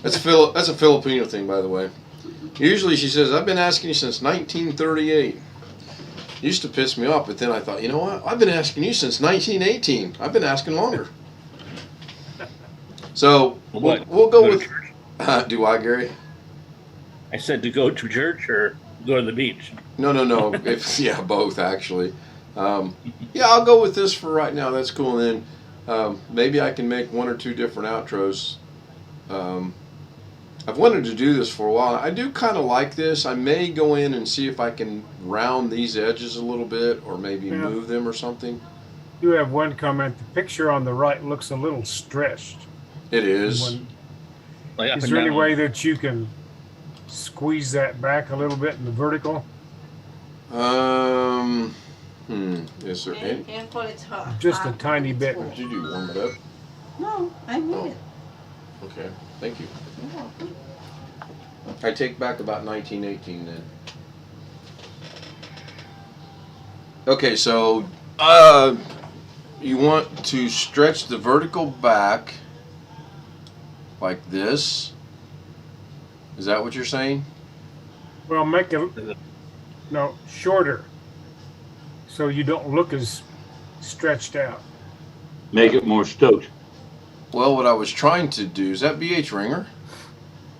That's a Filipino thing, by the way. Usually she says, "I've been asking you since 1938." Used to piss me off, but then I thought, you know what? I've been asking you since 1918. I've been asking longer. So we'll go with. Do I, Gary? I said to go to church or go to the beach. No. Yeah, both actually. Yeah, I'll go with this for right now. That's cool. And then maybe I can make 1 or 2 different outros I've wanted to do this for a while. I do kind of like this. I may go in and see if I can round these edges a little bit or maybe Yeah. move them or something. You have one comment. The picture on the right looks a little stretched. It is. Like up Is and there any down. way that you can squeeze that back a little bit in the vertical? Is there any? Careful, it's hot. Just a tiny bit. What did you do? Warm it up? No, I need Oh. it. Okay. Thank you. You're welcome. I take back about 1918 then. Okay, so you want to stretch the vertical back like this. Is that what you're saying? Well, make it shorter, so you don't look as stretched out. Make it more stoked. Well, what I was trying to do, is that BH Ringer?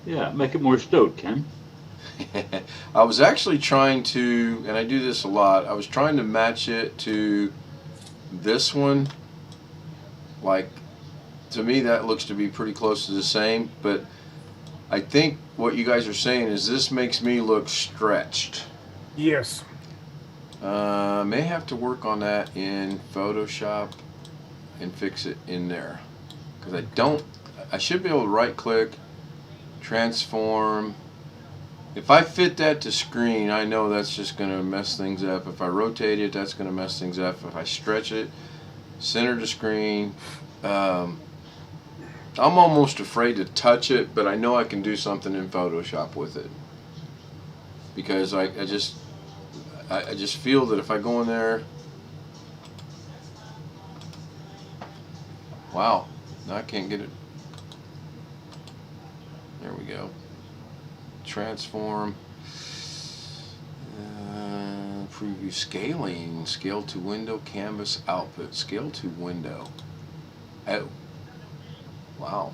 Yeah, make it more stoked, Ken. I was actually trying to, and I do this a lot, I was trying to match it to this one. Like, to me that looks to be pretty close to the same, but I think what you guys are saying is this makes me look stretched. Yes. May have to work on that in Photoshop and fix it in there. Because I should be able to right click, transform. If I fit that to screen, I know that's just going to mess things up. If I rotate it, that's going to mess things up. If I stretch it, center to screen. I'm almost afraid to touch it, but I know I can do something in Photoshop with it. Because I just feel that if I go in there, wow, now I can't get it. There we go. Transform, preview, scaling, scale to window, canvas output, scale to window. Oh, wow,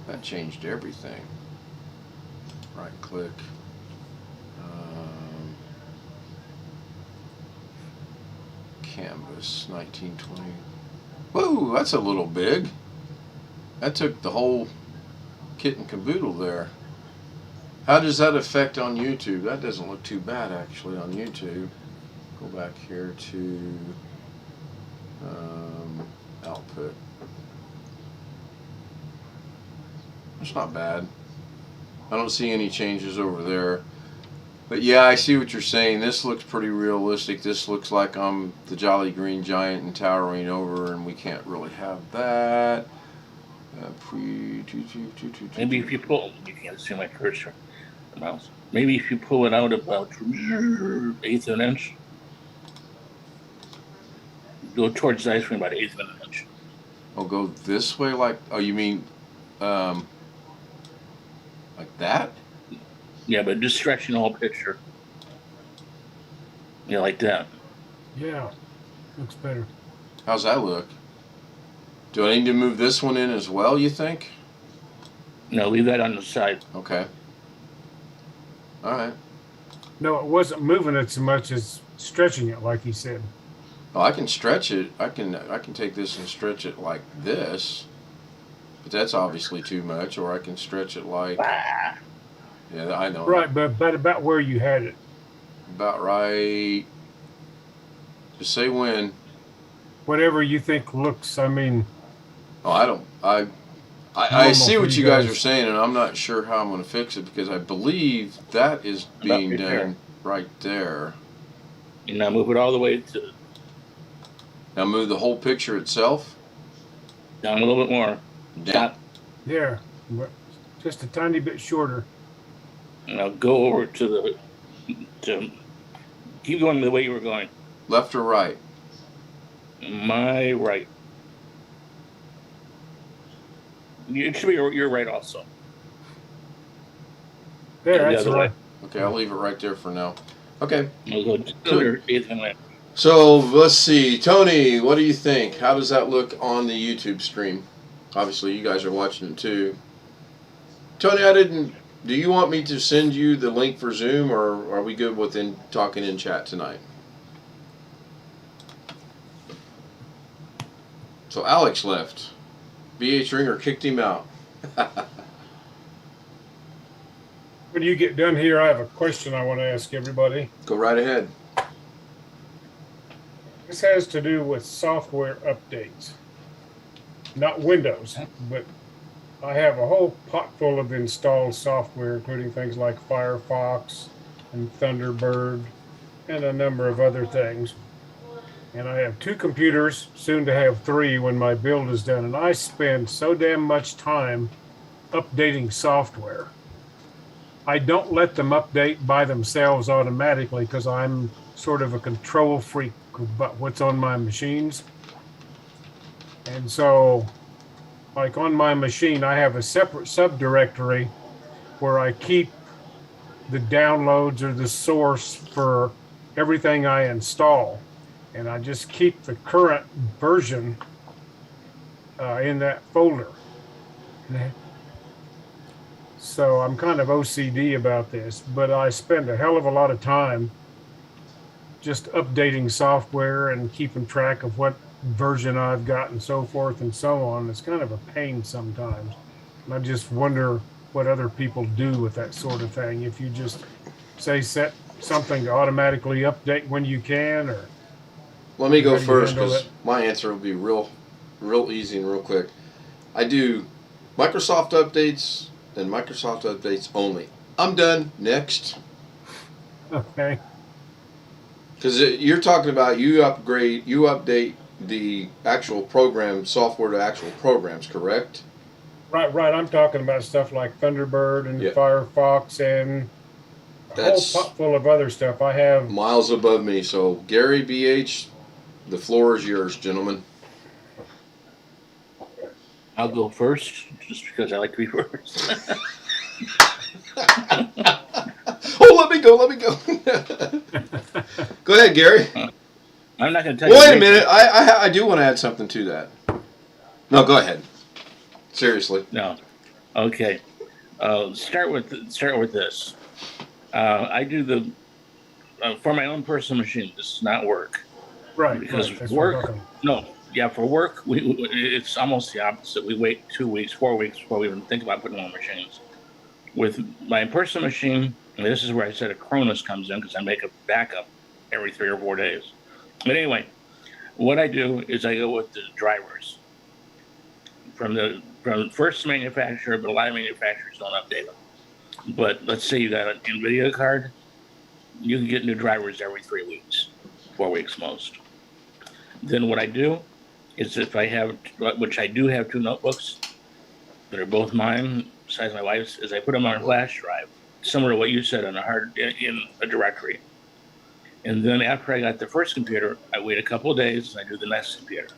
that changed everything. Right click, canvas 1920. Whoa, that's a little big. That took the whole kit and caboodle there. How does that affect on YouTube? That doesn't look too bad actually on YouTube. Go back here to output. It's not bad. I don't see any changes over there. But yeah, I see what you're saying. This looks pretty realistic. This looks like I'm the Jolly Green Giant and towering over, and we can't really have that. Maybe if you pull, you can't see my cursor, the mouse. Maybe if you pull it out about 1/8 of an inch, go towards the ice cream about 1/8 of an inch. Oh, go this way, like? Oh, you mean, like that? Yeah, but just stretching the whole picture. Yeah, like that. Yeah, looks better. How's that look? Do I need to move this one in as well, you think? No, leave that on the side. Okay. All right. No, it wasn't moving it so much as stretching it, like he said. Oh, I can stretch it. I can take this and stretch it like this. But that's obviously too much. Or I can stretch it like... Yeah, I know. Right, but about where you had it. About right. Just say when. Whatever you think looks, I mean... Oh, I don't... I see what you guys are saying, and I'm not sure how I'm going to fix it, because I believe that is being done right there. And now move it all the way to... Now move the whole picture itself? Down a little bit more. Down. There. Just a tiny bit shorter. Now go over to keep going the way you were going. Left or right? My right. It should be your right also. There, that's right. Okay, I'll leave it right there for now. Okay. We'll go to so let's see. Tony, what do you think? How does that look on the YouTube stream? Obviously, you guys are watching it too. Tony, do you want me to send you the link for Zoom, or are we good with talking in chat tonight? So Alex left. BH Ringer kicked him out. When you get done here, I have a question I want to ask everybody. Go right ahead. This has to do with software updates, not Windows, but I have a whole pot full of installed software, including things like Firefox and Thunderbird and a number of other things. And I have 2 computers, soon to have 3 when my build is done. And I spend so damn much time updating software. I don't let them update by themselves automatically because I'm sort of a control freak about what's on my machines. And so, like on my machine, I have a separate subdirectory where I keep the downloads or the source for everything I install. And I just keep the current version in that folder. So I'm kind of OCD about this, but I spend a hell of a lot of time just updating software and keeping track of what version I've got and so forth and so on. It's kind of a pain sometimes. And I just wonder what other people do with that sort of thing. If you just say set something to automatically update when you can, or let me go first because my answer will be real easy and real quick. I do Microsoft updates and Microsoft updates only. I'm done. Next. Okay. Because you're talking about you update the actual program software to actual programs, correct? Right. I'm talking about stuff like Thunderbird and Firefox and a whole pot full of other stuff. I have miles above me. So Gary BH, the floor is yours, gentlemen. I'll go first, just because I like to be first. Oh, let me go. Go ahead, Gary. I'm not going to tell you. Wait a minute. I do want to add something to that. No, go ahead. Seriously. No. Okay. Start with this. I do the for my own personal machine. This does not work. Right. Because work. No. Yeah, for work, it's almost the opposite. We wait 2 weeks, 4 weeks before we even think about putting on machines. With my personal machine, and this is where I said a Cronus comes in because I make a backup every 3 or 4 days. But anyway, what I do is I go with the drivers from the first manufacturer, but a lot of manufacturers don't update them. But let's say you got an NVIDIA card, you can get new drivers every 3 weeks, 4 weeks most. Then what I do is if I have, which I do have 2 notebooks that are both mine, besides my wife's, is I put them on a flash drive, similar to what you said, on in a directory. And then after I got the first computer, I wait a couple of days and I do the next computer.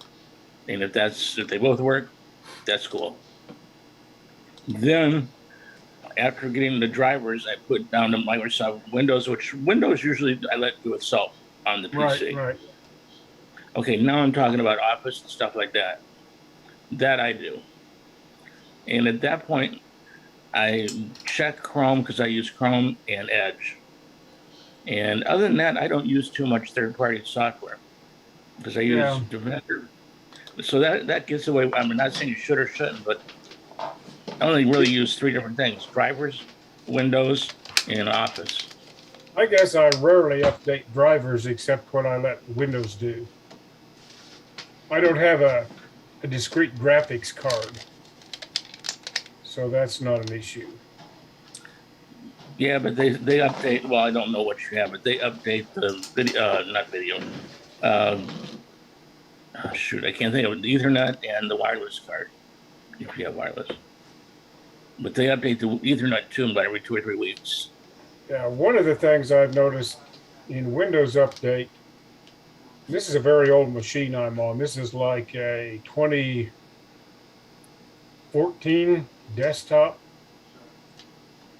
And if they both work, that's cool. Then after getting the drivers, I put down the Microsoft Windows, which Windows usually I let do itself on the PC. Right. Okay, now I'm talking about Office and stuff like that. That I do. And at that point, I check Chrome because I use Chrome and Edge. And other than that, I don't use too much third-party software because I use the vendor. So that gets away. I'm not saying you should or shouldn't, but I only really use 3 different things: drivers, Windows, and Office. I guess I rarely update drivers except when I let Windows do. I don't have a discrete graphics card, so that's not an issue. Yeah, but they update. Well, I don't know what you have, but they update the video, not video. Shoot, I can't think of it. The Ethernet and the wireless card, if you have wireless. But they update the Ethernet too about every 2 or 3 weeks. Yeah, one of the things I've noticed in Windows Update, this is a very old machine I'm on. This is like a 2014 desktop.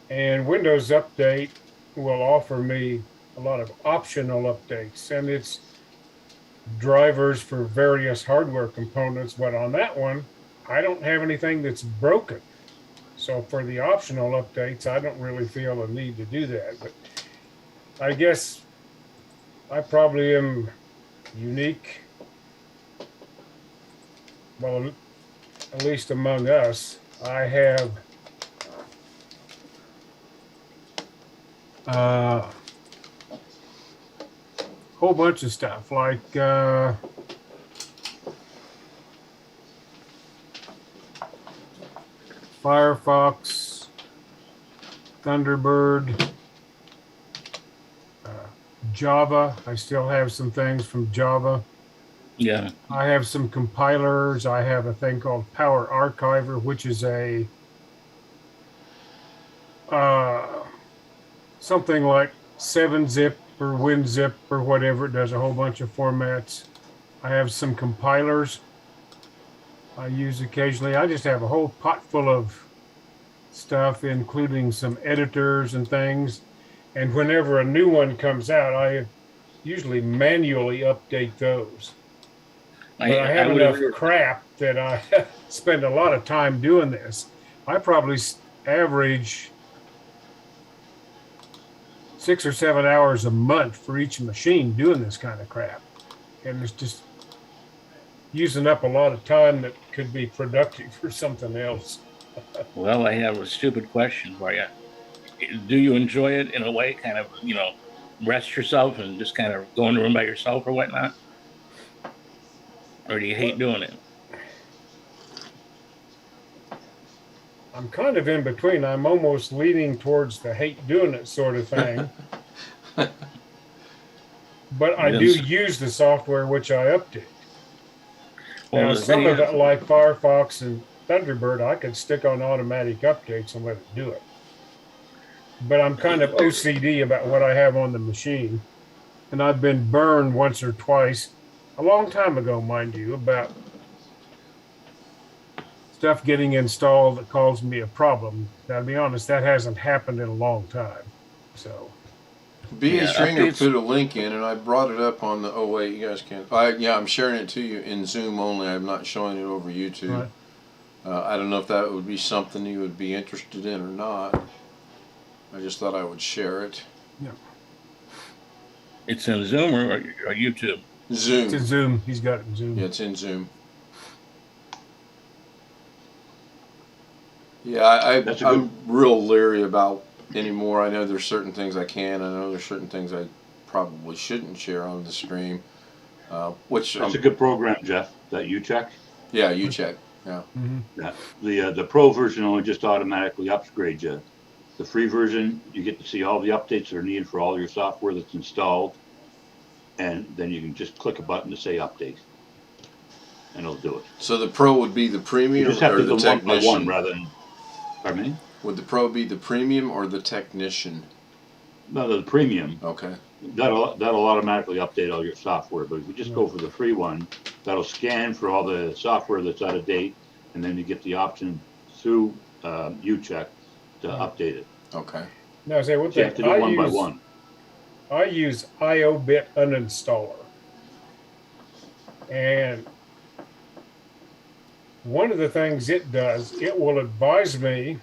And Windows Update will offer me a lot of optional updates. And it's drivers for various hardware components. But on that one, I don't have anything that's broken. So for the optional updates, I don't really feel a need to do that. But I guess I probably am unique. Well, at least among us, I have Whole bunch of stuff like Firefox, Thunderbird, Java. I still have some things from Java. Yeah. I have some compilers. I have a thing called Power Archiver, which is a something like 7-zip or WinZip or whatever. It does a whole bunch of formats. I have some compilers I use occasionally. I just have a whole pot full of stuff, including some editors and things. And whenever a new one comes out, I usually manually update those. But I have enough crap that I spend a lot of time doing this. I probably average 6 or 7 hours a month for each machine doing this kind of crap. And it's just using up a lot of time that could be productive for something else. Well, I have a stupid question for you. Do you enjoy it in a way, kind of, rest yourself and just kind of go in the room by yourself or whatnot? Or do you hate doing it? I'm kind of in between. I'm almost leaning towards the hate doing it sort of thing. But I do use the software which I update. Well, now, some of it, like Firefox and Thunderbird, I could stick on automatic updates and let it do it. But I'm kind of OCD about what I have on the machine. And I've been burned once or twice, a long time ago, mind you, about stuff getting installed that caused me a problem. Now, to be honest, that hasn't happened in a long time. So, B.A. Stringer put a link in, and I brought it up on the. Oh wait, you guys can't. I'm sharing it to you in Zoom only. I'm not showing it over YouTube. Right. I don't know if that would be something you would be interested in or not. I just thought I would share it. Yeah. It's in Zoom or YouTube? Zoom. It's in Zoom. He's got it in Zoom. Yeah, it's in Zoom. Yeah, I'm real leery about anymore. I know there's certain things I can. I know there's certain things I probably shouldn't share on the stream. Which that's a good program, Jeff. That UCheck. Yeah, UCheck. Yeah. Mm-hmm. The pro version only just automatically upgrades you. The free version, you get to see all the updates that are needed for all your software that's installed, and then you can just click a button to say update, and it'll do it. So the pro would be the premium, you just have or to the do technician? One by one rather than. Pardon me? Would the pro be the premium or the technician? No, the premium. Okay. That'll automatically update all your software. But if you just go for the free one, that'll scan for all the software that's out of date, and then you get the option through UCheck to update it. Okay. Now, say what you have to do one by one. I use IOBit uninstaller, and one of the things it does, it will advise me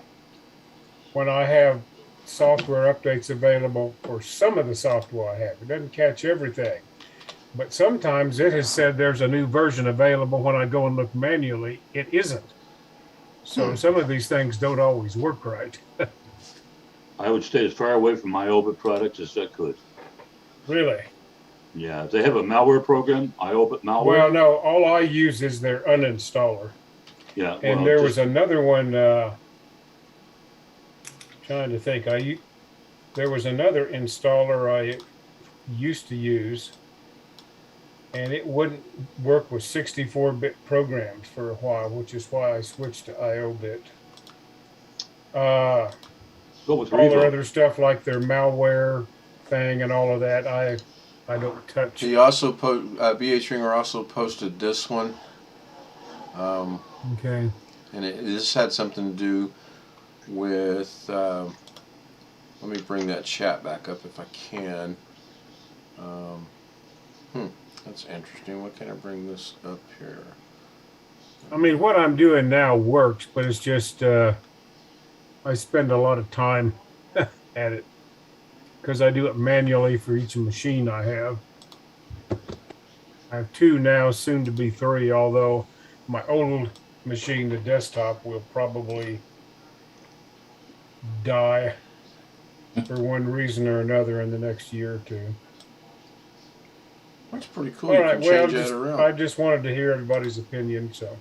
when I have software updates available for some of the software I have. It doesn't catch everything, but sometimes it has said there's a new version available. When I go and look manually, it isn't. So some of these things don't always work right. I would stay as far away from IOBit products as I could. Really? Yeah, if they have a malware program, IOBit malware. Well, no, all I use is their uninstaller. Yeah. And there was another one, trying to think, there was another installer I used to use, and it wouldn't work with 64-bit programs for a while, which is why I switched to IOBit. Go with all their other stuff, like their malware thing and all of that, I don't touch. He also B.A. Stringer also posted this one. Okay. And this had something to do with. Let me bring that chat back up if I can. That's interesting. What can I bring this up here? I mean, what I'm doing now works, but it's just I spend a lot of time at it because I do it manually for each machine I have. I have 2 now, soon to be 3, although my old machine, the desktop, will probably die. for one reason or another in the next year or two. That's pretty cool. All You right, can well, change that around. I just wanted to hear everybody's opinion, so.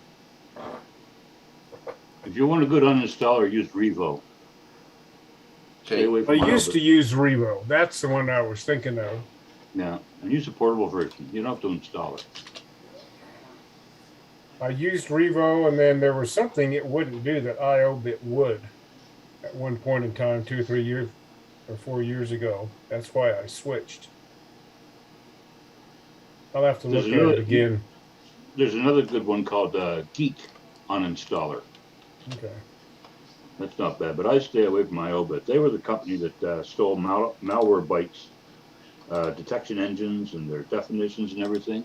If you want a good uninstaller, use Revo. Stay away I from used to use Revo. That's the one I was thinking of. Yeah, and use a portable version. You don't have to install it. I used Revo, and then there was something it wouldn't do that IOBit would at one point in time, 2 or 3 years or 4 years ago. That's why I switched. I'll have to look at it again. There's another good one called Geek Uninstaller. Okay. That's not bad, but I stay away from IOBit. They were the company that stole Malwarebytes detection engines and their definitions and everything,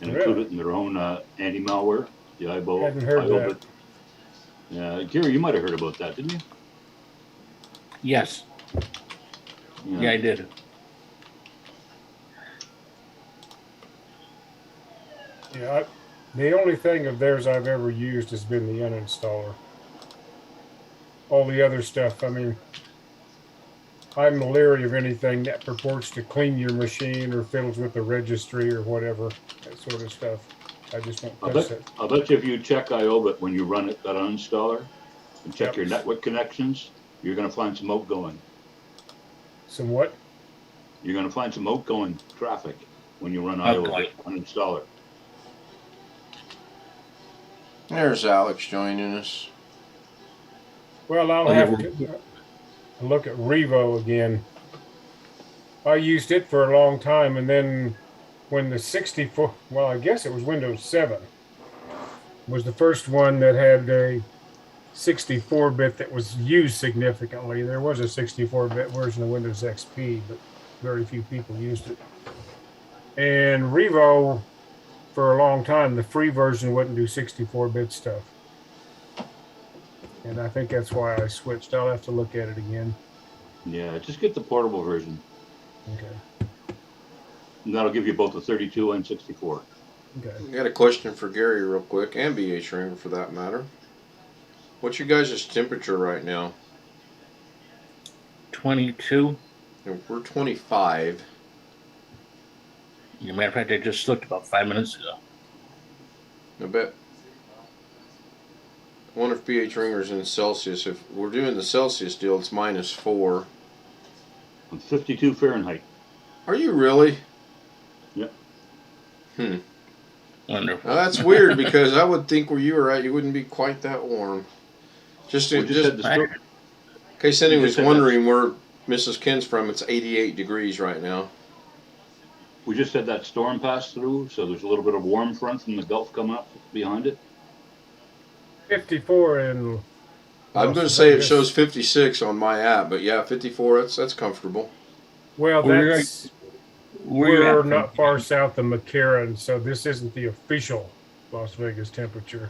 and included it in their own anti-malware, the IOBit. Hadn't heard that. Yeah, Gary, you might have heard about that, didn't you? Yes. Yeah, I did. Yeah, the only thing of theirs I've ever used has been the uninstaller. All the other stuff, I mean, I'm leery of anything that purports to clean your machine or fiddles with the registry or whatever, that sort of stuff. I just won't touch it. I'll bet you if you check IOBit when you run it, that uninstaller, and check your network connections, you're going to find some outgoing. Some what? You're going to find some outgoing traffic when you run IOBit uninstaller. There's Alex joining us. Well, I'll have to look at Revo again. I used it for a long time, and then when the 64, well, I guess it was Windows 7, was the first one that had a 64-bit that was used significantly. There was a 64-bit version of Windows XP, but very few people used it. And Revo, for a long time, the free version wouldn't do 64-bit stuff. And I think that's why I switched. I'll have to look at it again. Yeah, just get the portable version. Okay. And that'll give you both the 32 and 64. Okay. I got a question for Gary real quick, and BH Ringer for that matter. What's your guys' temperature right now? 22. We're 25. As a matter of fact, I just looked about 5 minutes ago. I bet. I wonder if BH Ringer's in Celsius. If we're doing the Celsius deal, it's -4. I'm 52 Fahrenheit. Are you really? Yep. Wonderful. Now that's weird because I would think where you were at, you wouldn't be quite that warm. In case anyone's wondering where Mrs. Ken's from, it's 88 degrees right now. We just had that storm pass through, so there's a little bit of warm front from the Gulf coming up behind it. 54 in. I'm going to say it shows 56 on my app, but yeah, 54. That's comfortable. Well, we're not far south of McCarran, so this isn't the official Las Vegas temperature.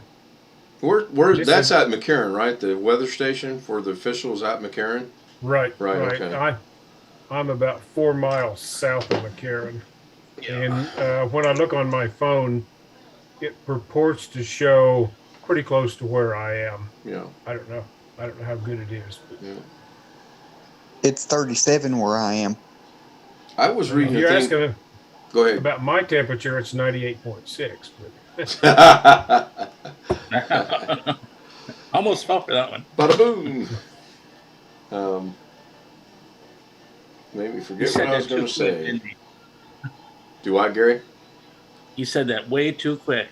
That's at McCarran, right? The weather station for the officials at McCarran. Right. Okay. I'm about 4 miles south of McCarran, and when I look on my phone, it purports to show pretty close to where I am. Yeah. I don't know how good it is. But. Yeah. It's 37 where I am. I was reading. You're asking Go ahead. about my temperature. It's 98.6. Almost fell for that one. Bada boom. Made me forget what I was going to say. Do I, Gary? You said that way too quick.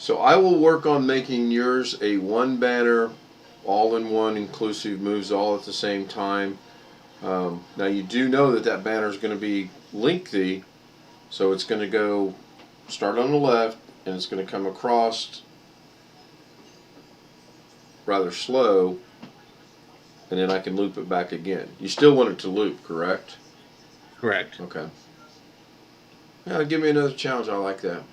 So I will work on making yours a one banner, all-in-one inclusive, moves all at the same time. Now you do know that banner is going to be lengthy, so it's going to start on the left and it's going to come across rather slow, and then I can loop it back again. You still want it to loop, correct? Correct. Okay. Yeah, give me another challenge. I like that.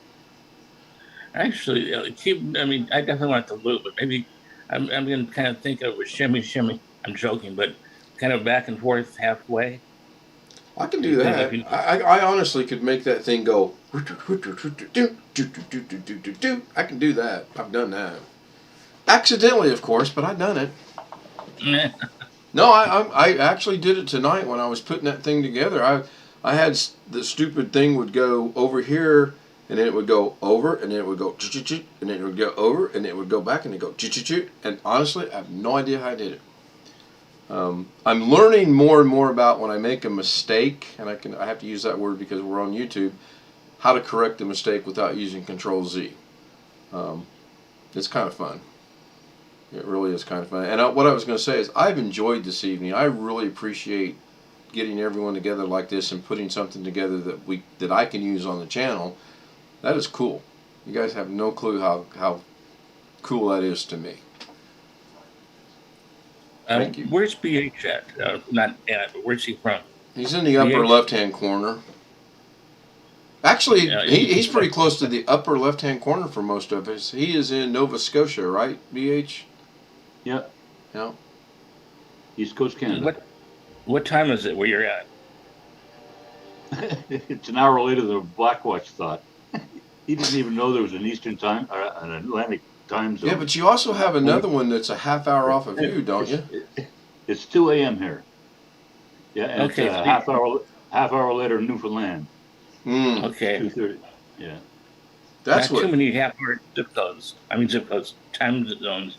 Actually, I definitely want it to loop, but maybe I'm going to kind of think of a shimmy. I'm joking, but kind of back and forth halfway. I can do that. I honestly could make that thing go. I can do that. I've done that. Accidentally, of course, but I've done it. No, I actually did it tonight when I was putting that thing together. I had the stupid thing would go over here, and then it would go over, and then it would go choo-choo-choo, and then it would go over, and it would go back, and it would go choo-choo-choo. And honestly, I have no idea how I did it. I'm learning more and more about when I make a mistake, and I have to use that word because we're on YouTube, how to correct the mistake without using Control-Z. It's kind of fun. It really is kind of fun. And what I was going to say is I've enjoyed this evening. I really appreciate getting everyone together like this and putting something together that I can use on the channel. That is cool. You guys have no clue how cool that is to me. Thank you. Where's BH at? Not at, but where's he from? He's in the upper left-hand corner. Actually, he's pretty close to the upper left-hand corner for most of us. He is in Nova Scotia, right, BH? Yep. Yeah. East Coast Canada. What time is it where you're at? It's an hour later than Blackwatch thought. He didn't even know there was an Eastern time or an Atlantic time zone. Yeah, but you also have another one that's a half hour off of you, don't you? It's 2 a.m. here. Yeah, and okay. It's half hour later in Newfoundland. Okay. 2:30. Yeah. That's Not too many half-hour zip codes. Time zones.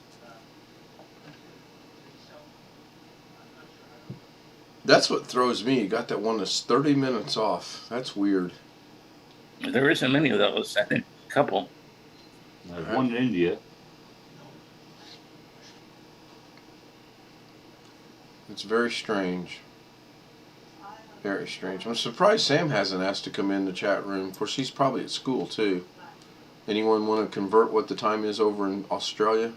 That's what throws me. You got that one that's 30 minutes off. That's weird. There isn't many of those. I think a couple. There's one in India. It's very strange. Very strange. I'm surprised Sam hasn't asked to come in the chat room. Of course, he's probably at school too. Anyone want to convert what the time is over in Australia?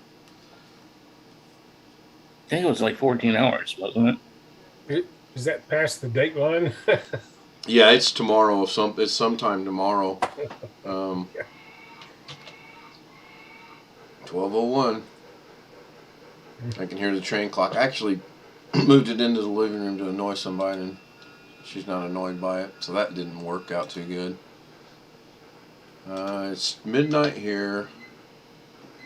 I think it was like 14 hours, wasn't it? Is that past the date line? Yeah, it's tomorrow. It's sometime tomorrow. 12:01. I can hear the train clock. I actually moved it into the living room to annoy somebody, and she's not annoyed by it, so that didn't work out too good. It's midnight here.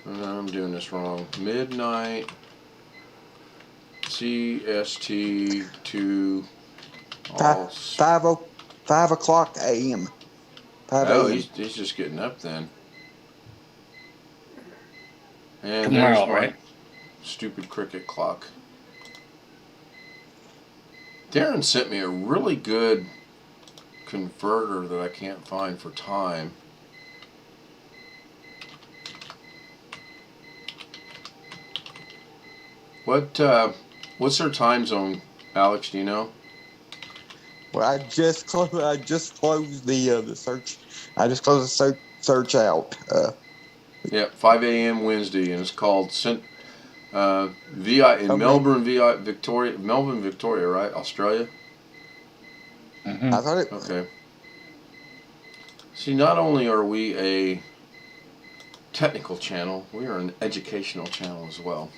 I'm doing this wrong. Midnight CST to 5 o'clock a.m. Oh, he's just getting up then. And tomorrow, there's my right? Stupid cricket clock. Darren sent me a really good converter that I can't find for time. What's their time zone, Alex? Do you know? Well, I just closed the search. I just closed the search out. Yeah, 5 a.m. Wednesday, and it's called VI in Melbourne, Victoria, right? Australia. Mm-hmm. I thought it. Okay. See, not only are we a technical channel, we are an educational channel as well.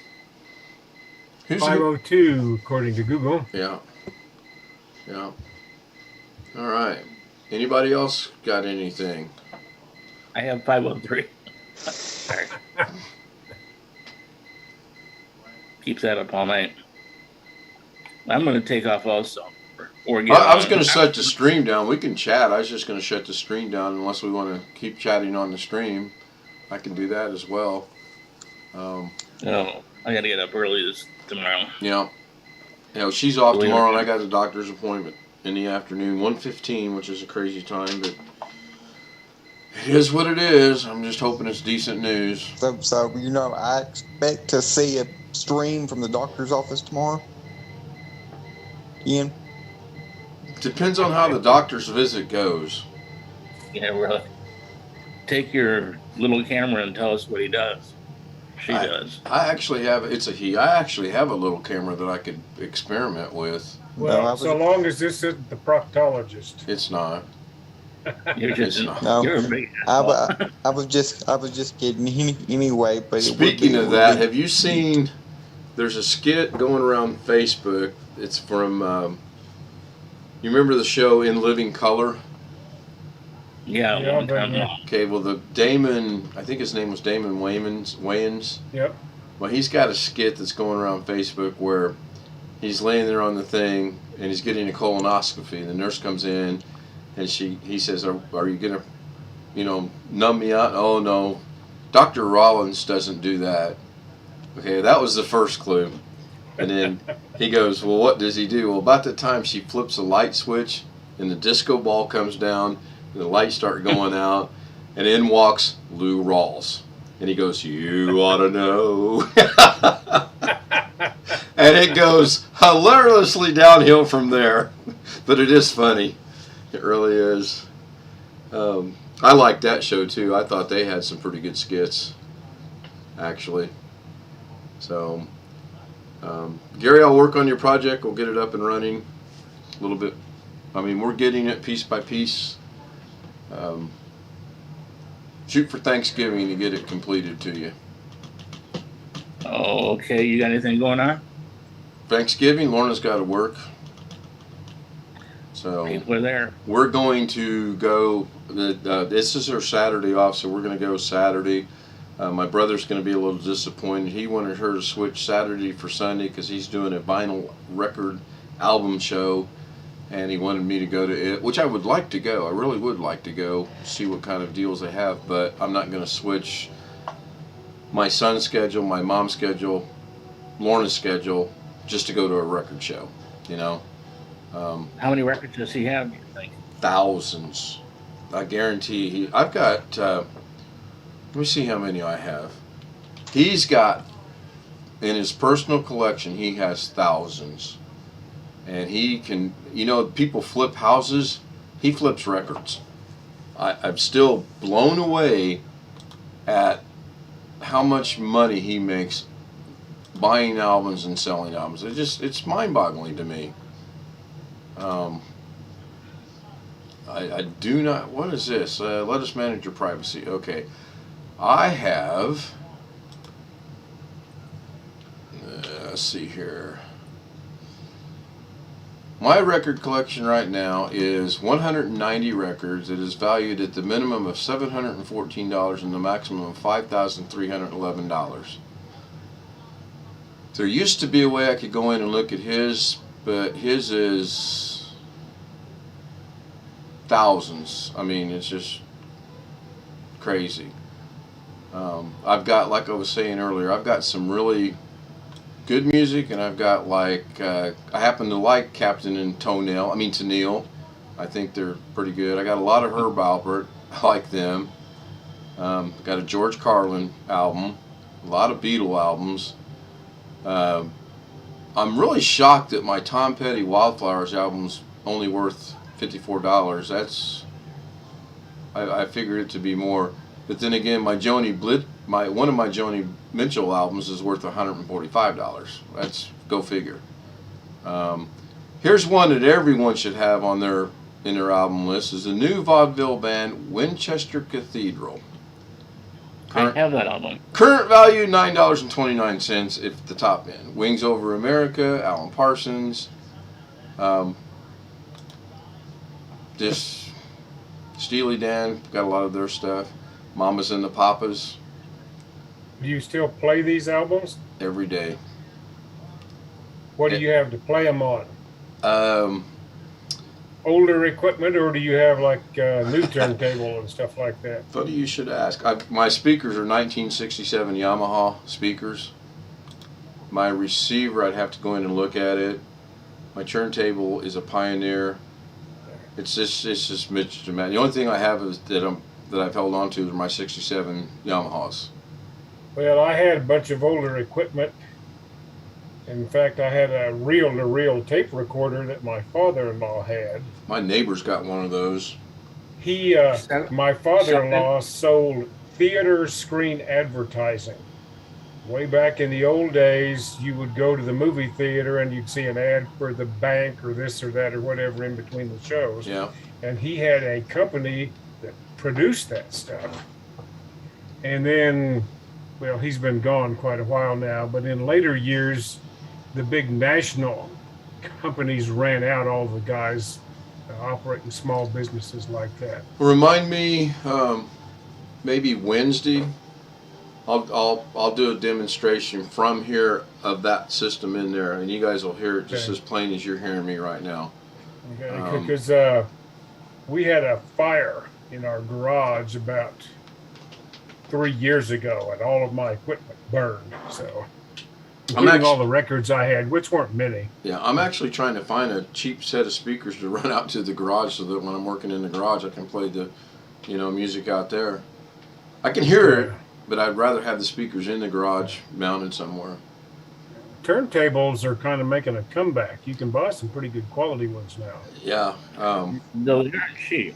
5:02 according to Google. Yeah. Yeah. All right. Anybody else got anything? I have 5:03. Keep that up all night. I'm going to take off also. I was going to shut the stream down. We can chat. I was just going to shut the stream down unless we want to keep chatting on the stream. I can do that as well. I got to get up early tomorrow. Yeah. She's off tomorrow, and I got a doctor's appointment in the afternoon, 1:15, which is a crazy time, but it is what it is. I'm just hoping it's decent news. So I expect to see a stream from the doctor's office tomorrow. Ian? Depends on how the doctor's visit goes. Yeah, really. Take your little camera and tell us what he does. She does. I actually have, it's a he. I actually have a little camera that I could experiment with. Well, so long as this isn't the proctologist. It's not. You're just you're a big I was just kidding anyway. But speaking of that, have you seen? There's a skit going around Facebook. It's from. You remember the show In Living Color? Yeah. Okay, well, the Damon, I think his name was Damon Wayans. Yep. Well, he's got a skit that's going around Facebook where he's laying there on the thing and he's getting a colonoscopy. And the nurse comes in and he says, are you going to, numb me out? Oh, no. Dr. Rollins doesn't do that. Okay, that was the first clue. And then he goes, well, what does he do? Well, about the time she flips a light switch and the disco ball comes down and the lights start going out, and in walks Lou Rawls. And he goes, you ought to know. And it goes hilariously downhill from there. But it is funny. It really is. I liked that show too. I thought they had some pretty good skits, actually. So, Gary, I'll work on your project. We'll get it up and running a little bit. I mean, we're getting it piece by piece. Shoot for Thanksgiving to get it completed to you. Oh, okay. You got anything going on? Thanksgiving, Lorna's got to work. So people are there. We're going to go. This is our Saturday off, so we're going to go Saturday. My brother's going to be a little disappointed. He wanted her to switch Saturday for Sunday because he's doing a vinyl record album show, and he wanted me to go to it, which I would like to go. I really would like to go see what kind of deals they have, but I'm not going to switch my son's schedule, my mom's schedule, Lorna's schedule, just to go to a record show, How many records does he have, do you think? Thousands. I guarantee I've got, let me see how many I have. He's got, in his personal collection, he has thousands. And he can, people flip houses. He flips records. I'm still blown away at how much money he makes buying albums and selling albums. It's mind-boggling to me. I do not, what is this? Let us manage your privacy. Okay. I have, let's see here. My record collection right now is 190 records. It is valued at the minimum of $714 and the maximum of $5,311. There used to be a way I could go in and look at his, but his is thousands. I mean, it's just crazy. I've got, like I was saying earlier, I've got some really good music, and I've got I happen to like Captain and Tennille. I think they're pretty good. I got a lot of Herb Alpert. I like them. Got a George Carlin album, a lot of Beatle albums. I'm really shocked that my Tom Petty Wildflowers album's only worth $54. I figured it to be more. But then again, one of my Joni Mitchell albums is worth $145. That's, go figure. Here's one that everyone should have in their album list, is the new vaudeville band Winchester Cathedral. I have that album. Current value $9.29 at the top end. Wings Over America, Alan Parsons, just Steely Dan, got a lot of their stuff. Mamas and the Papas. Do you still play these albums? Every day. What do you have to play them on? Older equipment, or do you have like new turntable and stuff like that? Funny you should ask. My speakers are 1967 Yamaha speakers. My receiver, I'd have to go in and look at it. My turntable is a Pioneer. It's just Mitch. The only thing I have is that I've held on to are my 67 Yamahas. Well, I had a bunch of older equipment. In fact, I had a reel-to-reel tape recorder that my father-in-law had. My neighbor's got one of those. My father-in-law sold theater screen advertising. Way back in the old days, you would go to the movie theater and you'd see an ad for the bank or this or that or whatever in between the shows. Yeah. And he had a company that produced that stuff. And then, well, he's been gone quite a while now, but in later years, the big national companies ran out all the guys operating small businesses like that. Remind me, maybe Wednesday, I'll do a demonstration from here of that system in there, and you guys will hear it just Okay. as plain as you're hearing me right now. Okay, because we had a fire in our garage about 3 years ago, and all of my equipment burned. So, including all the records I had, which weren't many. Yeah, I'm actually trying to find a cheap set of speakers to run out to the garage so that when I'm working in the garage, I can play the, music out there. I can hear it, but I'd rather have the speakers in the garage mounted somewhere. Turntables are kind of making a comeback. You can buy some pretty good quality ones now. Yeah. No, they're not cheap.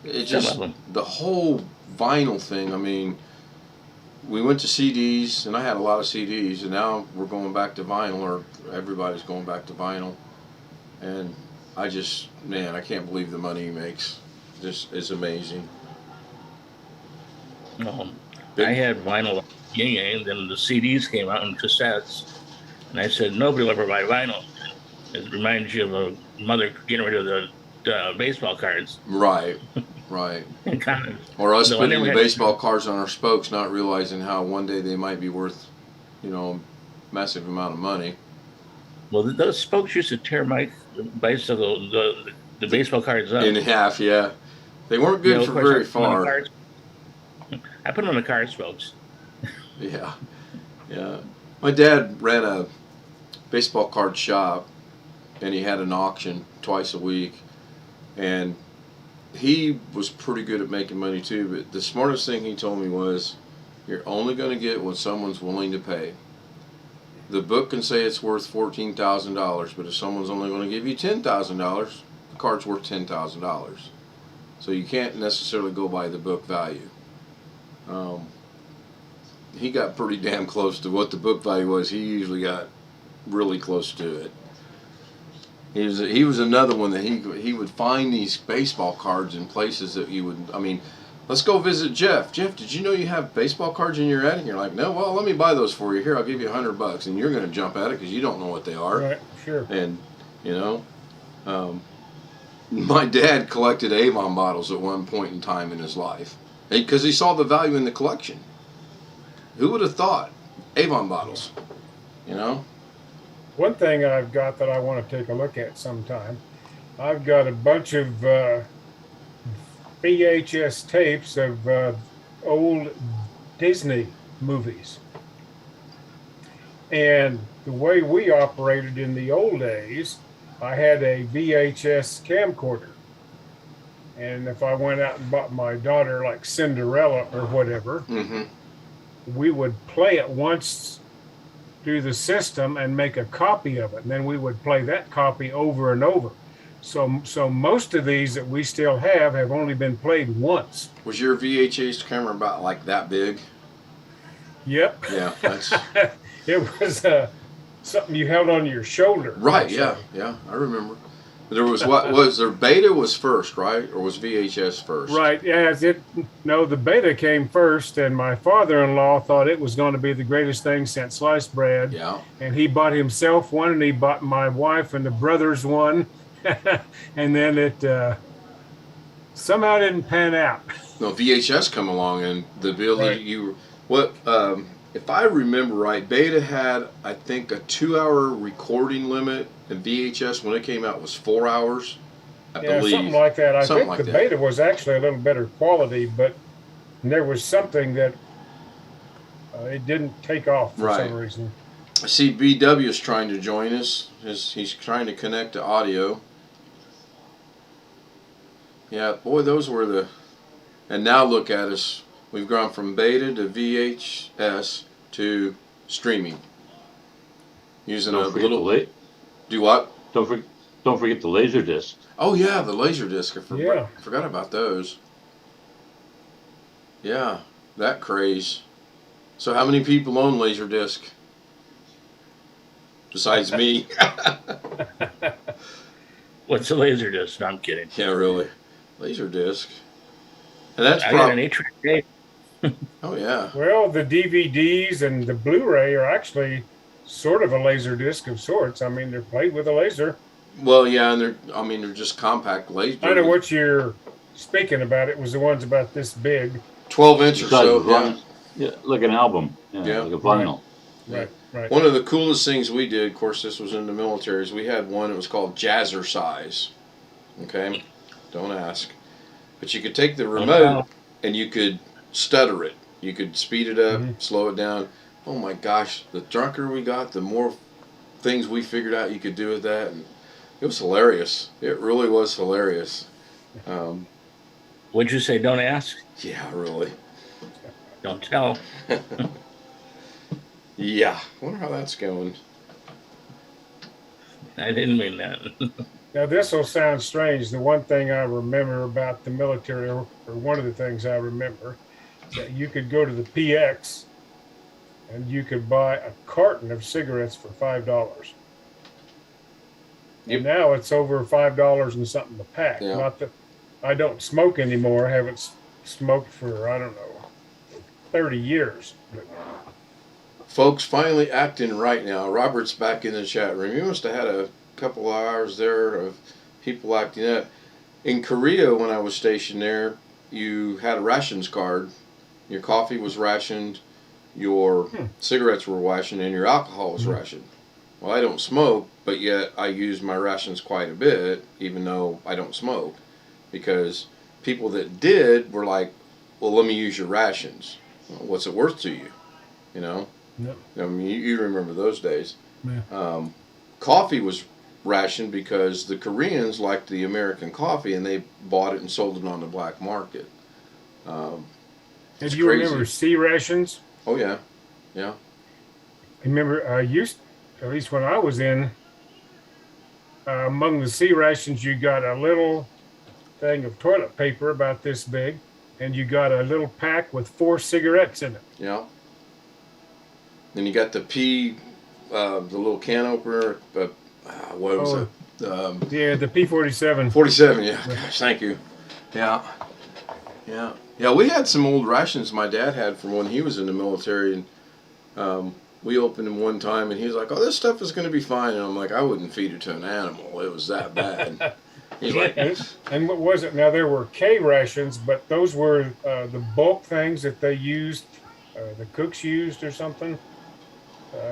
It's just the whole vinyl thing. I mean, we went to CDs, and I had a lot of CDs, and now we're going back to vinyl, or everybody's going back to vinyl. And I can't believe the money he makes. Just is amazing. I had vinyl, and then the CDs came out in cassettes, and I said nobody will ever buy vinyl. It reminds you of a mother getting rid of the baseball cards. Right. Or us putting the baseball cards on our spokes, not realizing how one day they might be worth, a massive amount of money. Well, those spokes used to tear my bicycle, the baseball cards up. In half, yeah. They weren't good for very far. I put them on the car spokes. Yeah. My dad ran a baseball card shop, and he had an auction twice a week, and he was pretty good at making money too. But the smartest thing he told me was, you're only going to get what someone's willing to pay. The book can say it's worth $14,000, but if someone's only going to give you $10,000, the card's worth $10,000. So you can't necessarily go by the book value. He got pretty damn close to what the book value was. He usually got really close to it. He was another one that he would find these baseball cards in places that you would. I mean, let's go visit Jeff. Jeff, did you know you have baseball cards in your attic? And you're like, no. Well, let me buy those for you. Here, I'll give you $100, and you're going to jump at it because you don't know what they are. Right, sure. And my dad collected Avon bottles at one point in time in his life because he saw the value in the collection. Who would have thought? Avon bottles, One thing I've got that I want to take a look at sometime, I've got a bunch of VHS tapes of old Disney movies. And the way we operated in the old days, I had a VHS camcorder. And if I went out and bought my daughter like Cinderella or whatever, we would play it once through the system and make a copy of it, and then we would play that copy over and over. So most of these that we still have only been played once. Was your VHS camera about like that big? Yep. Yeah, that's. It was something you held on your shoulder. Right. Yeah. I remember. There was was there Beta was first, right, or was VHS first? Right. Yeah. The Beta came first, and my father-in-law thought it was going to be the greatest thing since sliced bread. Yeah. And he bought himself one, and he bought my wife and the brothers one, and then it somehow didn't pan out. No, VHS come along, and the ability if I remember right, Beta had, I think, a 2-hour recording limit, and VHS, when it came out, was 4 hours, I believe. Something like that. I think the Beta was actually a little better quality, but there was something that it didn't take off for some reason. I see BW is trying to join us. He's trying to connect to audio. Yeah, boy, those were the... And now look at us. We've gone from Beta to VHS to streaming. Using a little... Do what? Don't forget the laser disc. Oh yeah, the laser disc. I forgot about those. Yeah, that craze. So how many people own laser disc? Besides me. What's a laser disc? No, I'm kidding. Yeah, really. Laser disc. And that's I got an 8-track tape. Oh yeah. Well, the DVDs and the Blu-ray are actually sort of a laser disc of sorts. I mean, they're played with a laser. Well, yeah, and they're just compact laser. I know what you're speaking about. It was the ones about this big. 12 inch or so. Yeah. Yeah, like an album. Yeah. Like a vinyl. Right. One of the coolest things we did, of course, this was in the military, is we had one that was called Jazzercise. Okay? Don't ask. But you could take the remote and you could stutter it. You could speed it up, slow it down. Oh my gosh, the drunker we got, the more things we figured out you could do with that. And it was hilarious. It really was hilarious. What'd you say? Don't ask? Yeah, really. Don't tell. Yeah. I wonder how that's going. I didn't mean that. Now, this will sound strange. The one thing I remember about the military, or one of the things I remember, that you could go to the PX and you could buy a carton of cigarettes for $5. And now it's over $5 and something a pack. Yeah. Not that I don't smoke anymore. I haven't smoked for, I don't know, 30 years. Folks, finally acting right now. Robert's back in the chat room. You must have had a couple of hours there of people acting up. In Korea, when I was stationed there, you had a rations card. Your coffee was rationed, your cigarettes were rationed, and your alcohol was rationed. Well, I don't smoke, but yet I use my rations quite a bit, even though I don't smoke, because people that did were like, well, let me use your rations. Well, what's it worth to you? You know? Yep. I mean, you remember those days. Yeah. Coffee was rationed because the Koreans liked the American coffee, and they bought it and sold it on the black market. Do you remember C rations? Oh, yeah. Yeah. I remember at least when I was in, among the C rations, you got a little thing of toilet paper about this big, and you got a little pack with 4 cigarettes in it. Yeah. Then you got the the little can opener. What was it? Yeah, the P47. 47, yeah. Gosh, thank you. Yeah. Yeah. Yeah, we had some old rations my dad had from when he was in the military, and we opened them one time, and he was like, oh, this stuff is going to be fine. And I'm like, I wouldn't feed it to an animal. It was that bad. He's like, and what was it? Now, there were K rations, but those were the bulk things that they used, the cooks used or something,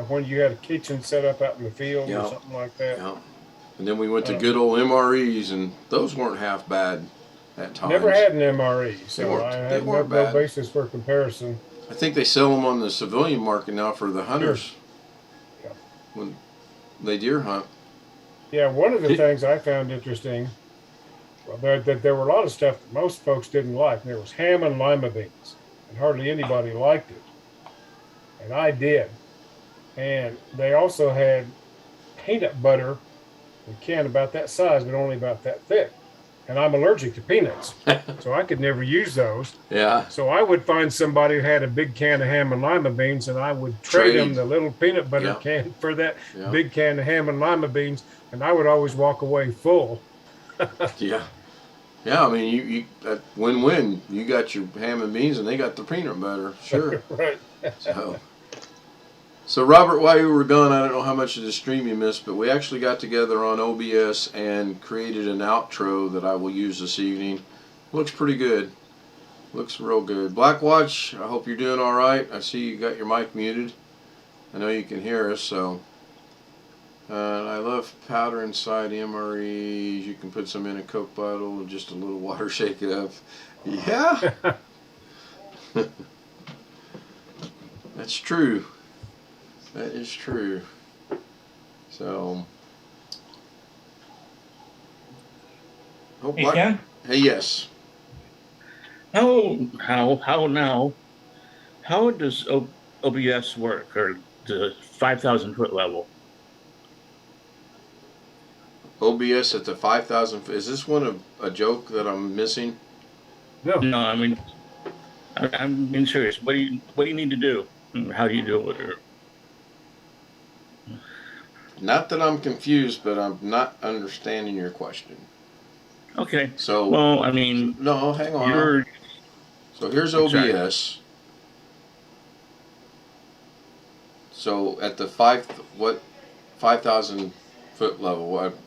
when you had a kitchen set up out in the field or something like that. Yeah. And then we went to good old MREs, and those weren't half bad at times. Never had an MRE, so they I have no basis for comparison. I think they sell them on the civilian market now for the hunters. Sure. Yeah. When they deer hunt. Yeah, one of the things I found interesting, that there were a lot of stuff that most folks didn't like. There was ham and lima beans, and hardly anybody liked it. And I did. And they also had peanut butter, a can about that size, but only about that thick. And I'm allergic to peanuts, so I could never use those. Yeah. So I would find somebody who had a big can of ham and lima beans, and I would trade them the little peanut butter can for that big can of ham and lima beans, and I would always walk away full. Yeah. Yeah, I mean, you win-win. You got your ham and beans, and they got the peanut butter. Sure. Right. So, Robert, while you were gone, I don't know how much of the stream you missed, but we actually got together on OBS and created an outro that I will use this evening. Looks pretty good. Looks real good. Blackwatch, I hope you're doing all right. I see you got your mic muted. I know you can hear us, so. I love powder inside MREs. You can put some in a Coke bottle and just a little water, shake it up. Yeah. That's true. That is true. So. Hey, Ken? Hey, yes. How does OBS work, or the 5,000 foot level? OBS at the 5,000. Is this one a joke that I'm missing? No. No, I mean, I'm being serious. What do you need to do? How do you do it? Not that I'm confused, but I'm not understanding your question. Okay. So, well, I mean, no, hang on. So here's OBS. So at the 5,000 foot level, what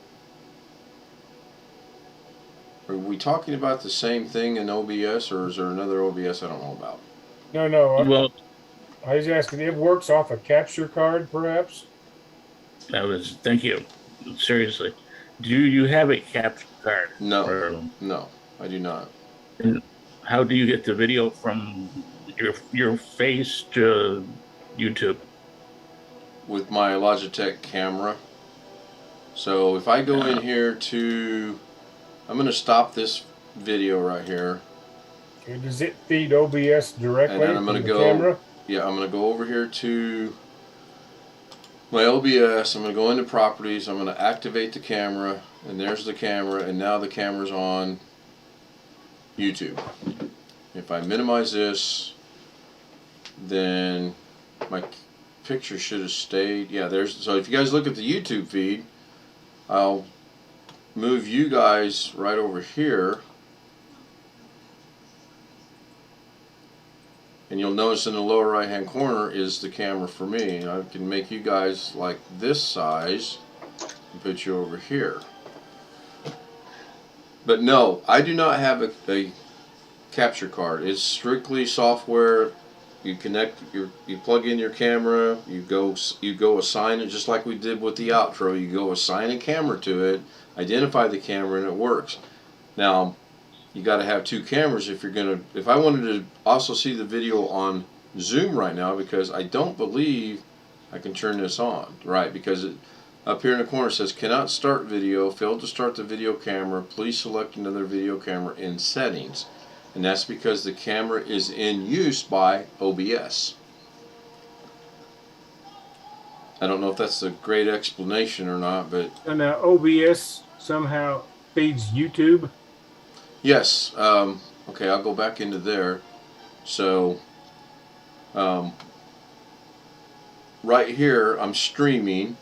are we talking about? The same thing in OBS, or is there another OBS I don't know about? No. Well, I was asking, it works off a capture card, perhaps? Thank you. Seriously. Do you have a capture card? No, no, I do not. And how do you get the video from your face to YouTube? With my Logitech camera. So if I go in here to, I'm going to stop this video right here. Okay, does it feed OBS directly and then I'm from going to the go, camera? Yeah, I'm going to go over here to my OBS. I'm going to go into properties. I'm going to activate the camera, and there's the camera, and now the camera's on YouTube. If I minimize this, then my picture should have stayed. Yeah, so if you guys look at the YouTube feed, I'll move you guys right over here, and you'll notice in the lower right hand corner is the camera for me. I can make you guys like this size and put you over here. But no, I do not have a capture card. It's strictly software. You connect you plug in your camera, you go assign it, just like we did with the outro. You go assign a camera to it, identify the camera, and it works. Now you got to have two cameras if you're gonna. If I wanted to also see the video on Zoom right now, because I don't believe I can turn this on, right? Because up here in the corner it says cannot start video, failed to start the video camera, please select another video camera in settings. And that's because the camera is in use by OBS. I don't know if that's a great explanation or not, but... And now OBS somehow feeds YouTube? Yes. Okay, I'll go back into there. So, right here, I'm streaming,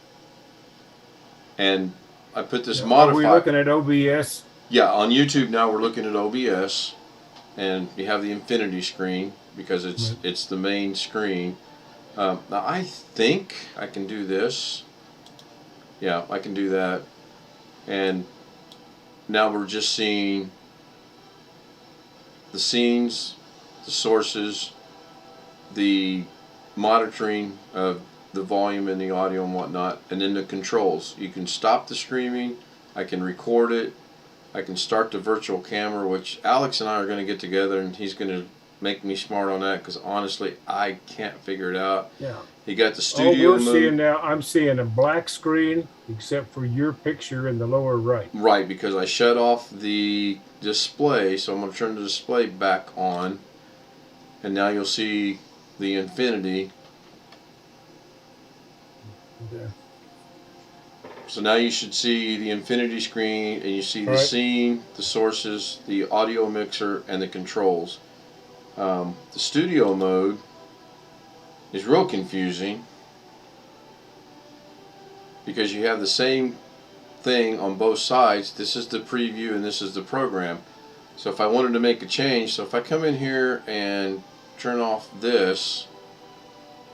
and I put this modifier... Are we looking at OBS? Yeah, on YouTube now we're looking at OBS. And you have the infinity screen because it's the main screen. Now I think I can do this. Yeah, I can do that. And now we're just seeing the scenes, the sources, the monitoring of the volume and the audio and whatnot, and then the controls. You can stop the streaming. I can record it. I can start the virtual camera, which Alex and I are going to get together, and he's going to make me smart on that, because honestly, I can't figure it out. Yeah. He got the studio we're mode. Seeing now, I'm seeing a black screen, except for your picture in the lower right. Right, because I shut off the display, so I'm going to turn the display back on, and now you'll see the infinity. Okay. So now you should see the infinity screen, and you see the scene, the sources, the audio mixer, and the controls. The studio mode is real confusing because you have the same thing on both sides. This is the preview and this is the program. So if I wanted to make a change, so if I come in here and turn off this,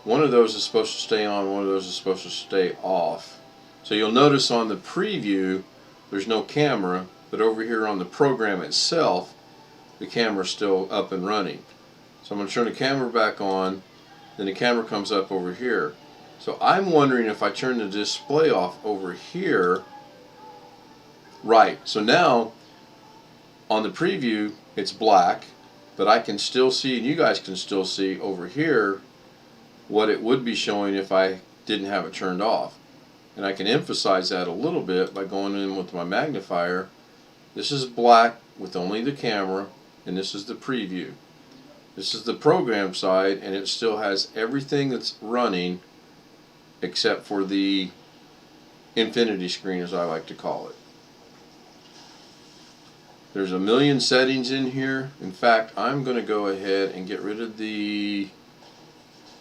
one of those is supposed to stay on, one of those is supposed to stay off. So you'll notice on the preview there's no camera, but over here on the program itself the camera's still up and running. So I'm going to turn the camera back on, then the camera comes up over here. So I'm wondering if I turn the display off over here. Right, so now on the preview it's black, but I can still see, and you guys can still see over here what it would be showing if I didn't have it turned off. And I can emphasize that a little bit by going in with my magnifier. This is black with only the camera, and this is the preview. This is the program side, and it still has everything that's running except for the infinity screen, as I like to call it. There's a million settings in here. In fact, I'm going to go ahead and get rid of the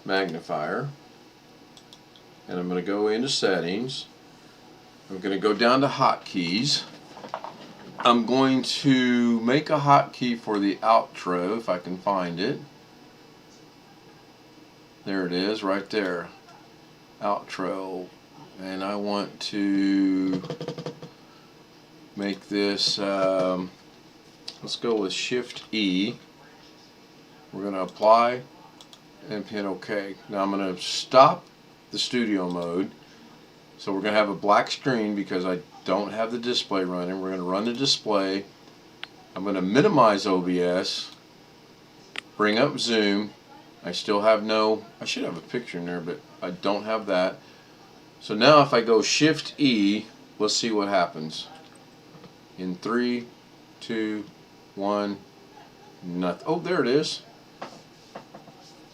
magnifier, and I'm going to go into settings. I'm going to go down to hotkeys. I'm going to make a hotkey for the outro if I can find it. There it is, right there. Outro. And I want to make this, let's go with Shift E. We're going to apply, and pin OK. Now I'm going to stop the studio mode. So we're going to have a black screen because I don't have the display running. We're going to run the display. I'm going to minimize OBS, bring up zoom. I still have I should have a picture in there, but I don't have that. So now if I go Shift E, let's see what happens. In 3, 2, 1, nothing. Oh, there it is.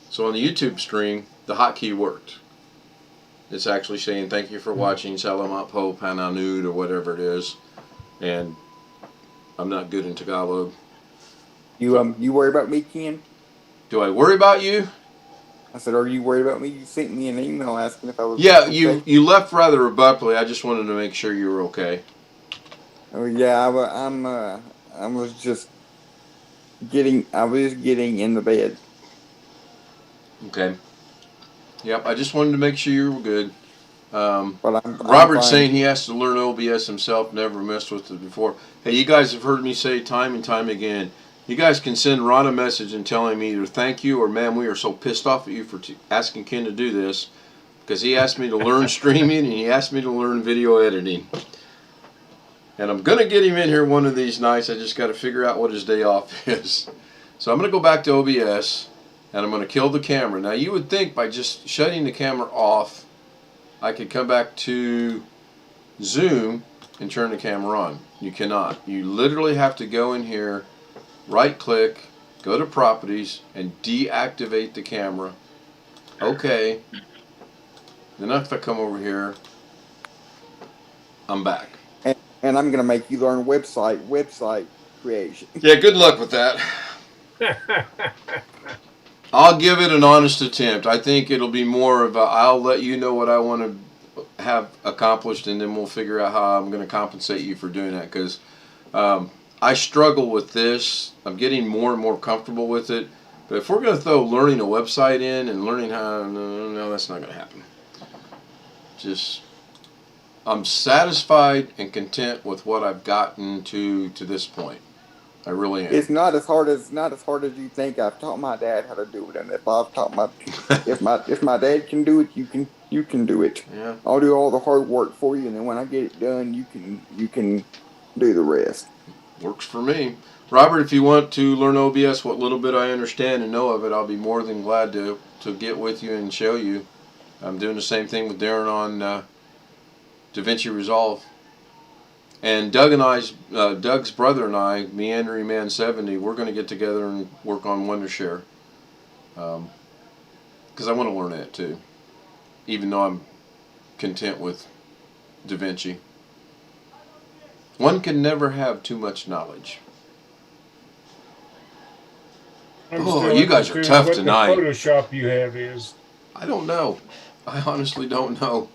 So on the YouTube stream, the hotkey worked. It's actually saying thank you for watching Salamat po Pananud or whatever it is. And I'm not good in Tagalog. You worry about me, Ken? Do I worry about you? I said, are you worried about me? You sent me an email asking if I was Yeah, okay. you left rather abruptly. I just wanted to make sure you were okay. Oh yeah, I was just getting in the bed. Okay. Yep, I just wanted to make sure you were good. But I'm Robert's fine. saying he has to learn OBS himself, never messed with it before. Hey, you guys have heard me say time and time again, you guys can send Ron a message and telling me either thank you or man, we are so pissed off at you for asking Ken to do this, because he asked me to learn streaming and he asked me to learn video editing. And I'm going to get him in here one of these nights. I just got to figure out what his day off is. So I'm going to go back to OBS and I'm going to kill the camera. Now you would think by just shutting the camera off, I could come back to Zoom and turn the camera on. You cannot. You literally have to go in here, right click, go to properties, and deactivate the camera. Okay. Then if I come over here, I'm back. And I'm gonna make you learn website creation. Yeah, good luck with that. I'll give it an honest attempt. I think it'll be more of I'll let you know what I want to have accomplished, and then we'll figure out how I'm going to compensate you for doing that, because I struggle with this. I'm getting more and more comfortable with it. But if we're going to throw learning a website in and learning how, no, that's not going to happen. Just, I'm satisfied and content with what I've gotten to this point. I really am. It's not as hard as you think. I've taught my dad how to do it, and if I've taught if my dad can do it, you can do it. Yeah. I'll do all the hard work for you, and then when I get it done, you can do the rest. Works for me. Robert, if you want to learn OBS, what little bit I understand and know of it, I'll be more than glad to get with you and show you. I'm doing the same thing with Darren on DaVinci Resolve. And Doug's brother and I, Meandering Man 70, we're going to get together and work on Wondershare. Because I want to learn that too. Even though I'm content with DaVinci. One can never have too much knowledge. Oh, you guys are tough tonight. What the Photoshop you have is? I don't know. I honestly don't know.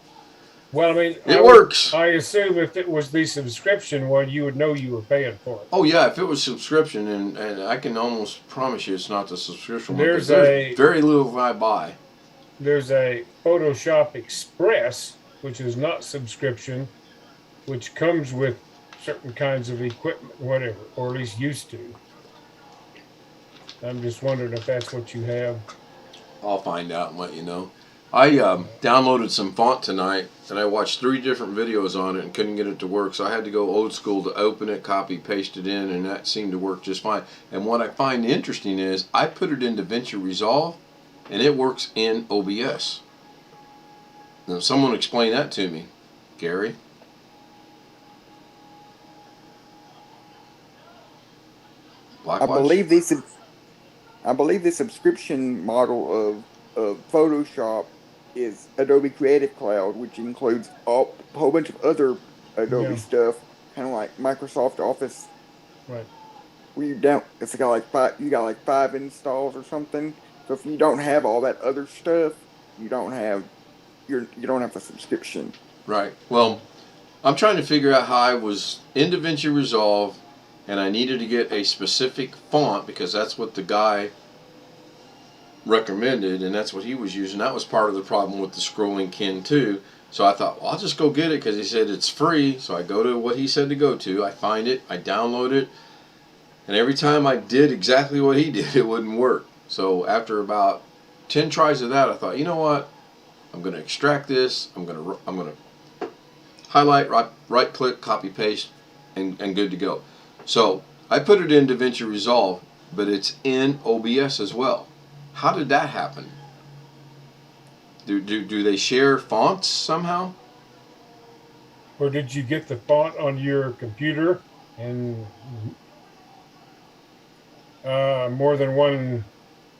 Well, I mean, it works. I assume if it was the subscription one, you would know you were paying for it. Oh yeah, if it was subscription, and I can almost promise you it's not the subscription one. There's very little I buy. There's a Photoshop Express, which is not subscription, which comes with certain kinds of equipment, whatever, or at least used to. I'm just wondering if that's what you have. I'll find out and let you know. I downloaded some font tonight, and I watched 3 different videos on it and couldn't get it to work, so I had to go old school to open it, copy, paste it in, and that seemed to work just fine. And what I find interesting is I put it in DaVinci Resolve, and it works in OBS. Now, someone explain that to me, Gary. I believe the subscription model of Photoshop is Adobe Creative Cloud, which includes a whole bunch of other Adobe stuff, kind of like Microsoft Office. Right. Where you got 5 installs or something. So if you don't have all that other stuff, you don't have the subscription. Right. Well, I'm trying to figure out how I was in DaVinci Resolve, and I needed to get a specific font because that's what the guy recommended, and that's what he was using. That was part of the problem with the scrolling Ken too. So I thought, well, I'll just go get it because he said it's free. So I go to what he said to go to. I find it, I download it, and every time I did exactly what he did, it wouldn't work. So after about 10 tries of that, I thought, you know what? I'm going to extract this. I'm going to highlight, right click, copy, paste, and good to go. So I put it in DaVinci Resolve, but it's in OBS as well. How did that happen? Do they share fonts somehow? Or did you get the font on your computer and more than one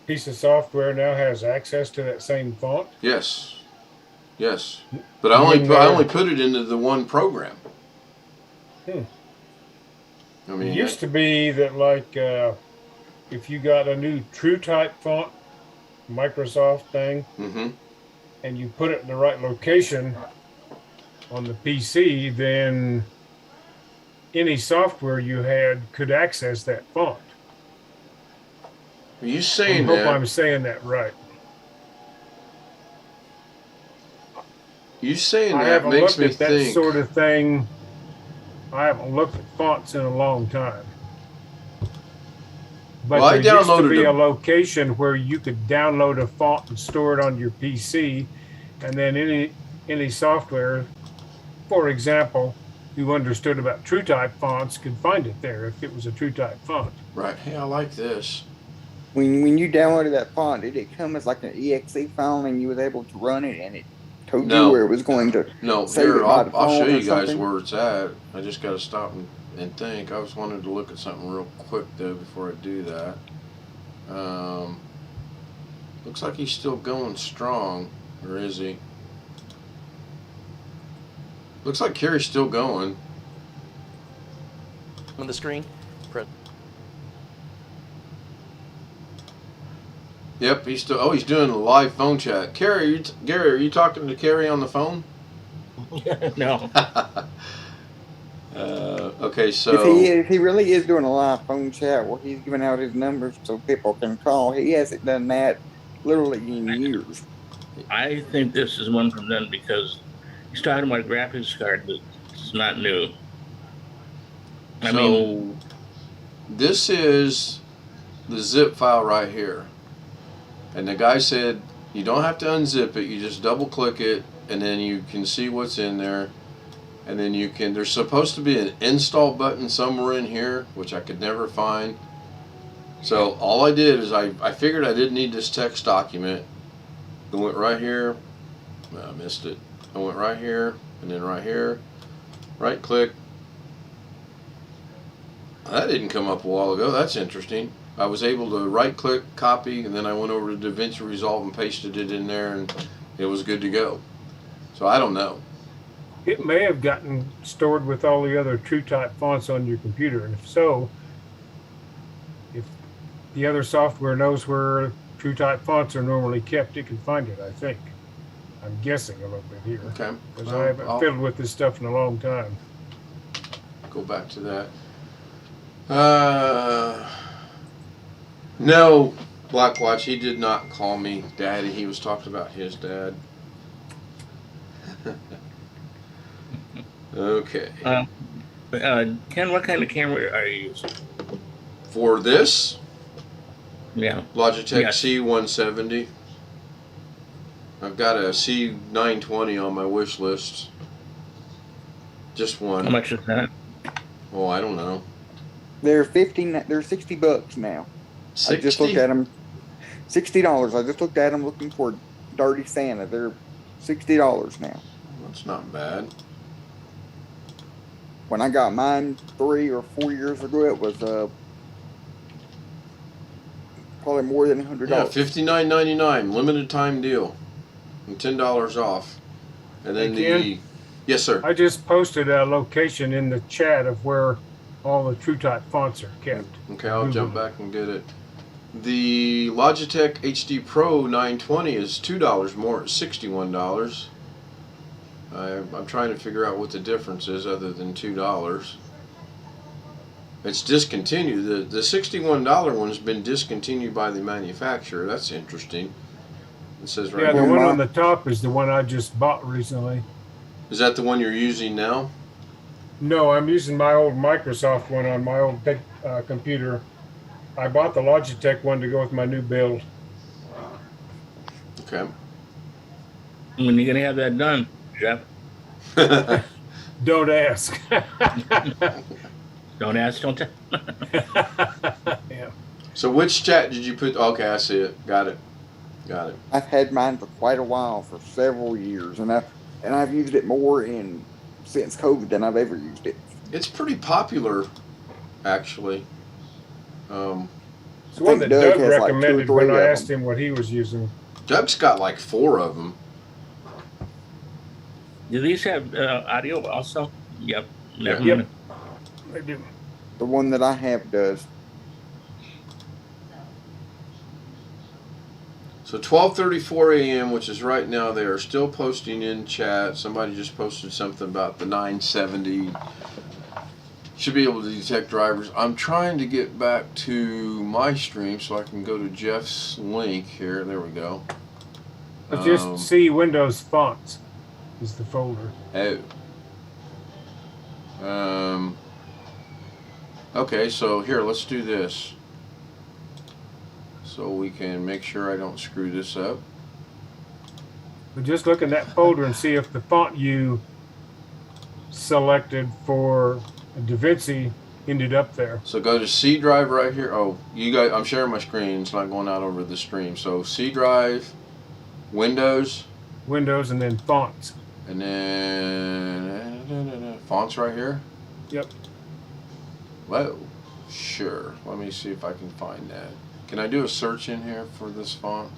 piece of software now has access to that same font? Yes. Yes. But I only put it into the one program. I mean, it used to be that, like, if you got a new TrueType font, Microsoft thing, and you put it in the right location on the PC, then any software you had could access that font. Are you saying I hope I'm saying that right. You saying I that haven't makes looked me at that think. sort of thing. I haven't looked at fonts in a long time. But Well, I there used to downloaded be a a location where you could download a font and store it on your PC, and then any software, for example, who understood about TrueType fonts could find it there if it was a TrueType font. Right. Hey, I like this. When you downloaded that font, did it come as like an exe file and you was able to run it and it told you where it was going to save here, it by default? I'll show you or guys something? where it's at. I just got to stop and think. I was wanting to look at something real quick though before I do that. Looks like he's still going strong, or is he? Looks like Carrie's still going. On the screen. Yep, he's still. Oh, he's doing a live phone chat. Gary, are you talking to Carrie on the phone? No. Okay, so if he really is doing a live phone chat where he's giving out his numbers so people can call, he hasn't done that literally in years. I think this is one from them because he's talking about a graphics card that's not new. I mean, this is the zip file right here. And the guy said you don't have to unzip it, you just double click it and then you can see what's in there. And then you can, there's supposed to be an install button somewhere in here, which I could never find. So all I did is I figured I didn't need this text document. I went right here, I missed it. I went right here and then right here, right click. That didn't come up a while ago, that's interesting. I was able to right click, copy, and then I went over to DaVinci Resolve and pasted it in there and it was good to go. So I don't know. It may have gotten stored with all the other TrueType fonts on your computer, and if so, if the other software knows where TrueType fonts are normally kept, it can find it, I think. I'm guessing a little bit here. Okay. Because I haven't fiddled with this stuff in a long time. Go back to that. No, Blackwatch, he did not call me daddy. He was talking about his dad. Okay. Ken, what kind of camera are you using? For this? Yeah. Logitech C170. I've got a C920 on my wish list. Just one. How much is that? Oh, I don't know. They're $60 now. 60? I just looked at them. $60. I just looked at them looking for Dirty Santa. They're $60 now. That's not bad. When I got mine 3 or 4 years ago, it was probably more than $100. Yeah, $59.99 limited time deal, and $10 off. And then yes, sir. I just posted a location in the chat of where all the TrueType fonts are kept. Okay, I'll jump back and get it. The Logitech HD Pro 920 is $2 more. It's $61. I'm trying to figure out what the difference is other than $2. It's discontinued. The $61 one's been discontinued by the manufacturer. That's interesting. It says right here. Yeah, the here. one on the top is the one I just bought recently. Is that the one you're using now? No, I'm using my old Microsoft one on my old computer. I bought the Logitech one to go with my new build. Okay. When are you going to have that done, Jeff? Don't ask. Don't ask, don't tell. Yeah. So which chat did you put? Okay, I see it. Got it. Got it. I've had mine for quite a while, for several years, and I've used it more since COVID than I've ever used it. It's pretty popular, actually. It's one that Doug recommended when I asked him what he was using. Doug's got like 4 of them. Do these have audio also? Yep. Yep. They do. The one that I have does. So 12:34 a.m., which is right now, they are still posting in chat. Somebody just posted something about the 970. Should be able to detect drivers. I'm trying to get back to my stream so I can go to Jeff's link here. There we go. Let's just see Windows fonts is the folder. Oh. Okay, so here, let's do this. So we can make sure I don't screw this up. But just look in that folder and see if the font you selected for DaVinci ended up there. So go to C drive right here. Oh, you guys, I'm sharing my screen. It's not going out over the stream. So C drive, Windows, and then fonts. And then fonts right here. Yep. Whoa. Sure. Let me see if I can find that. Can I do a search in here for this font?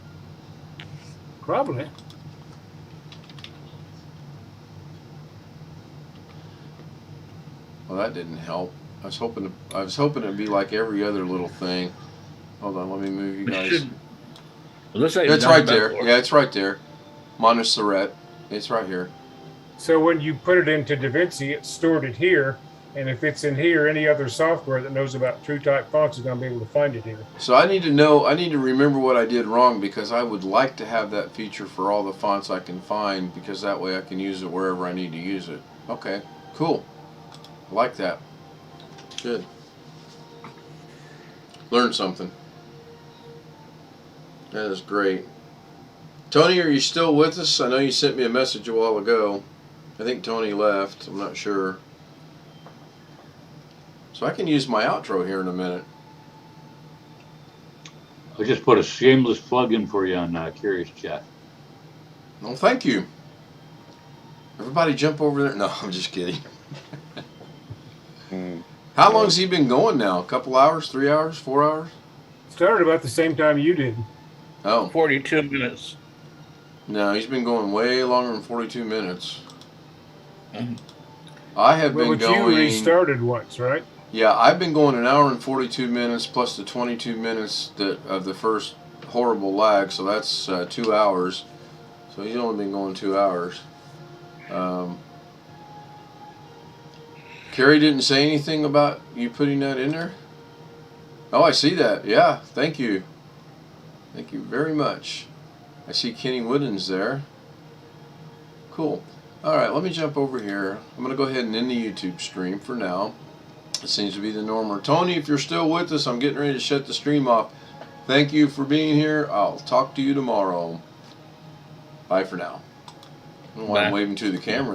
Probably. Well, that didn't help. I was hoping it'd be like every other little thing. Hold on, let me move you guys. It's right there. Yeah, it's right there. Montserrat. It's right here. So when you put it into DaVinci, it stored it here. And if it's in here, any other software that knows about TrueType fonts is going to be able to find it here. So I need to remember what I did wrong, because I would like to have that feature for all the fonts I can find, because that way I can use it wherever I need to use it. Okay, cool. I like that. Good. Learned something. That is great. Tony, are you still with us? I know you sent me a message a while ago. I think Tony left. I'm not sure. So I can use my outro here in a minute. I just put a shameless plug in for you on Curious Chat. Well, thank you. Everybody jump over there. No, I'm just kidding. How long has he been going now? A couple hours, 3 hours, 4 hours? Started about the same time you did. Oh. 42 minutes. No, he's been going way longer than 42 minutes. I have been going... you restarted once, right? Yeah, I've been going an hour and 42 minutes plus the 22 minutes of the first horrible lag, so that's 2 hours. So he's only been going 2 hours. Carrie didn't say anything about you putting that in there? Oh, I see that. Yeah, thank you. Thank you very much. I see Kenny Woodens there. Cool. All right, let me jump over here. I'm going to go ahead and end the YouTube stream for now. It seems to be the norm. Tony, if you're still with us, I'm getting ready to shut the stream off. Thank you for being here. I'll talk to you tomorrow. Bye for now. I don't know why I'm waving to the camera.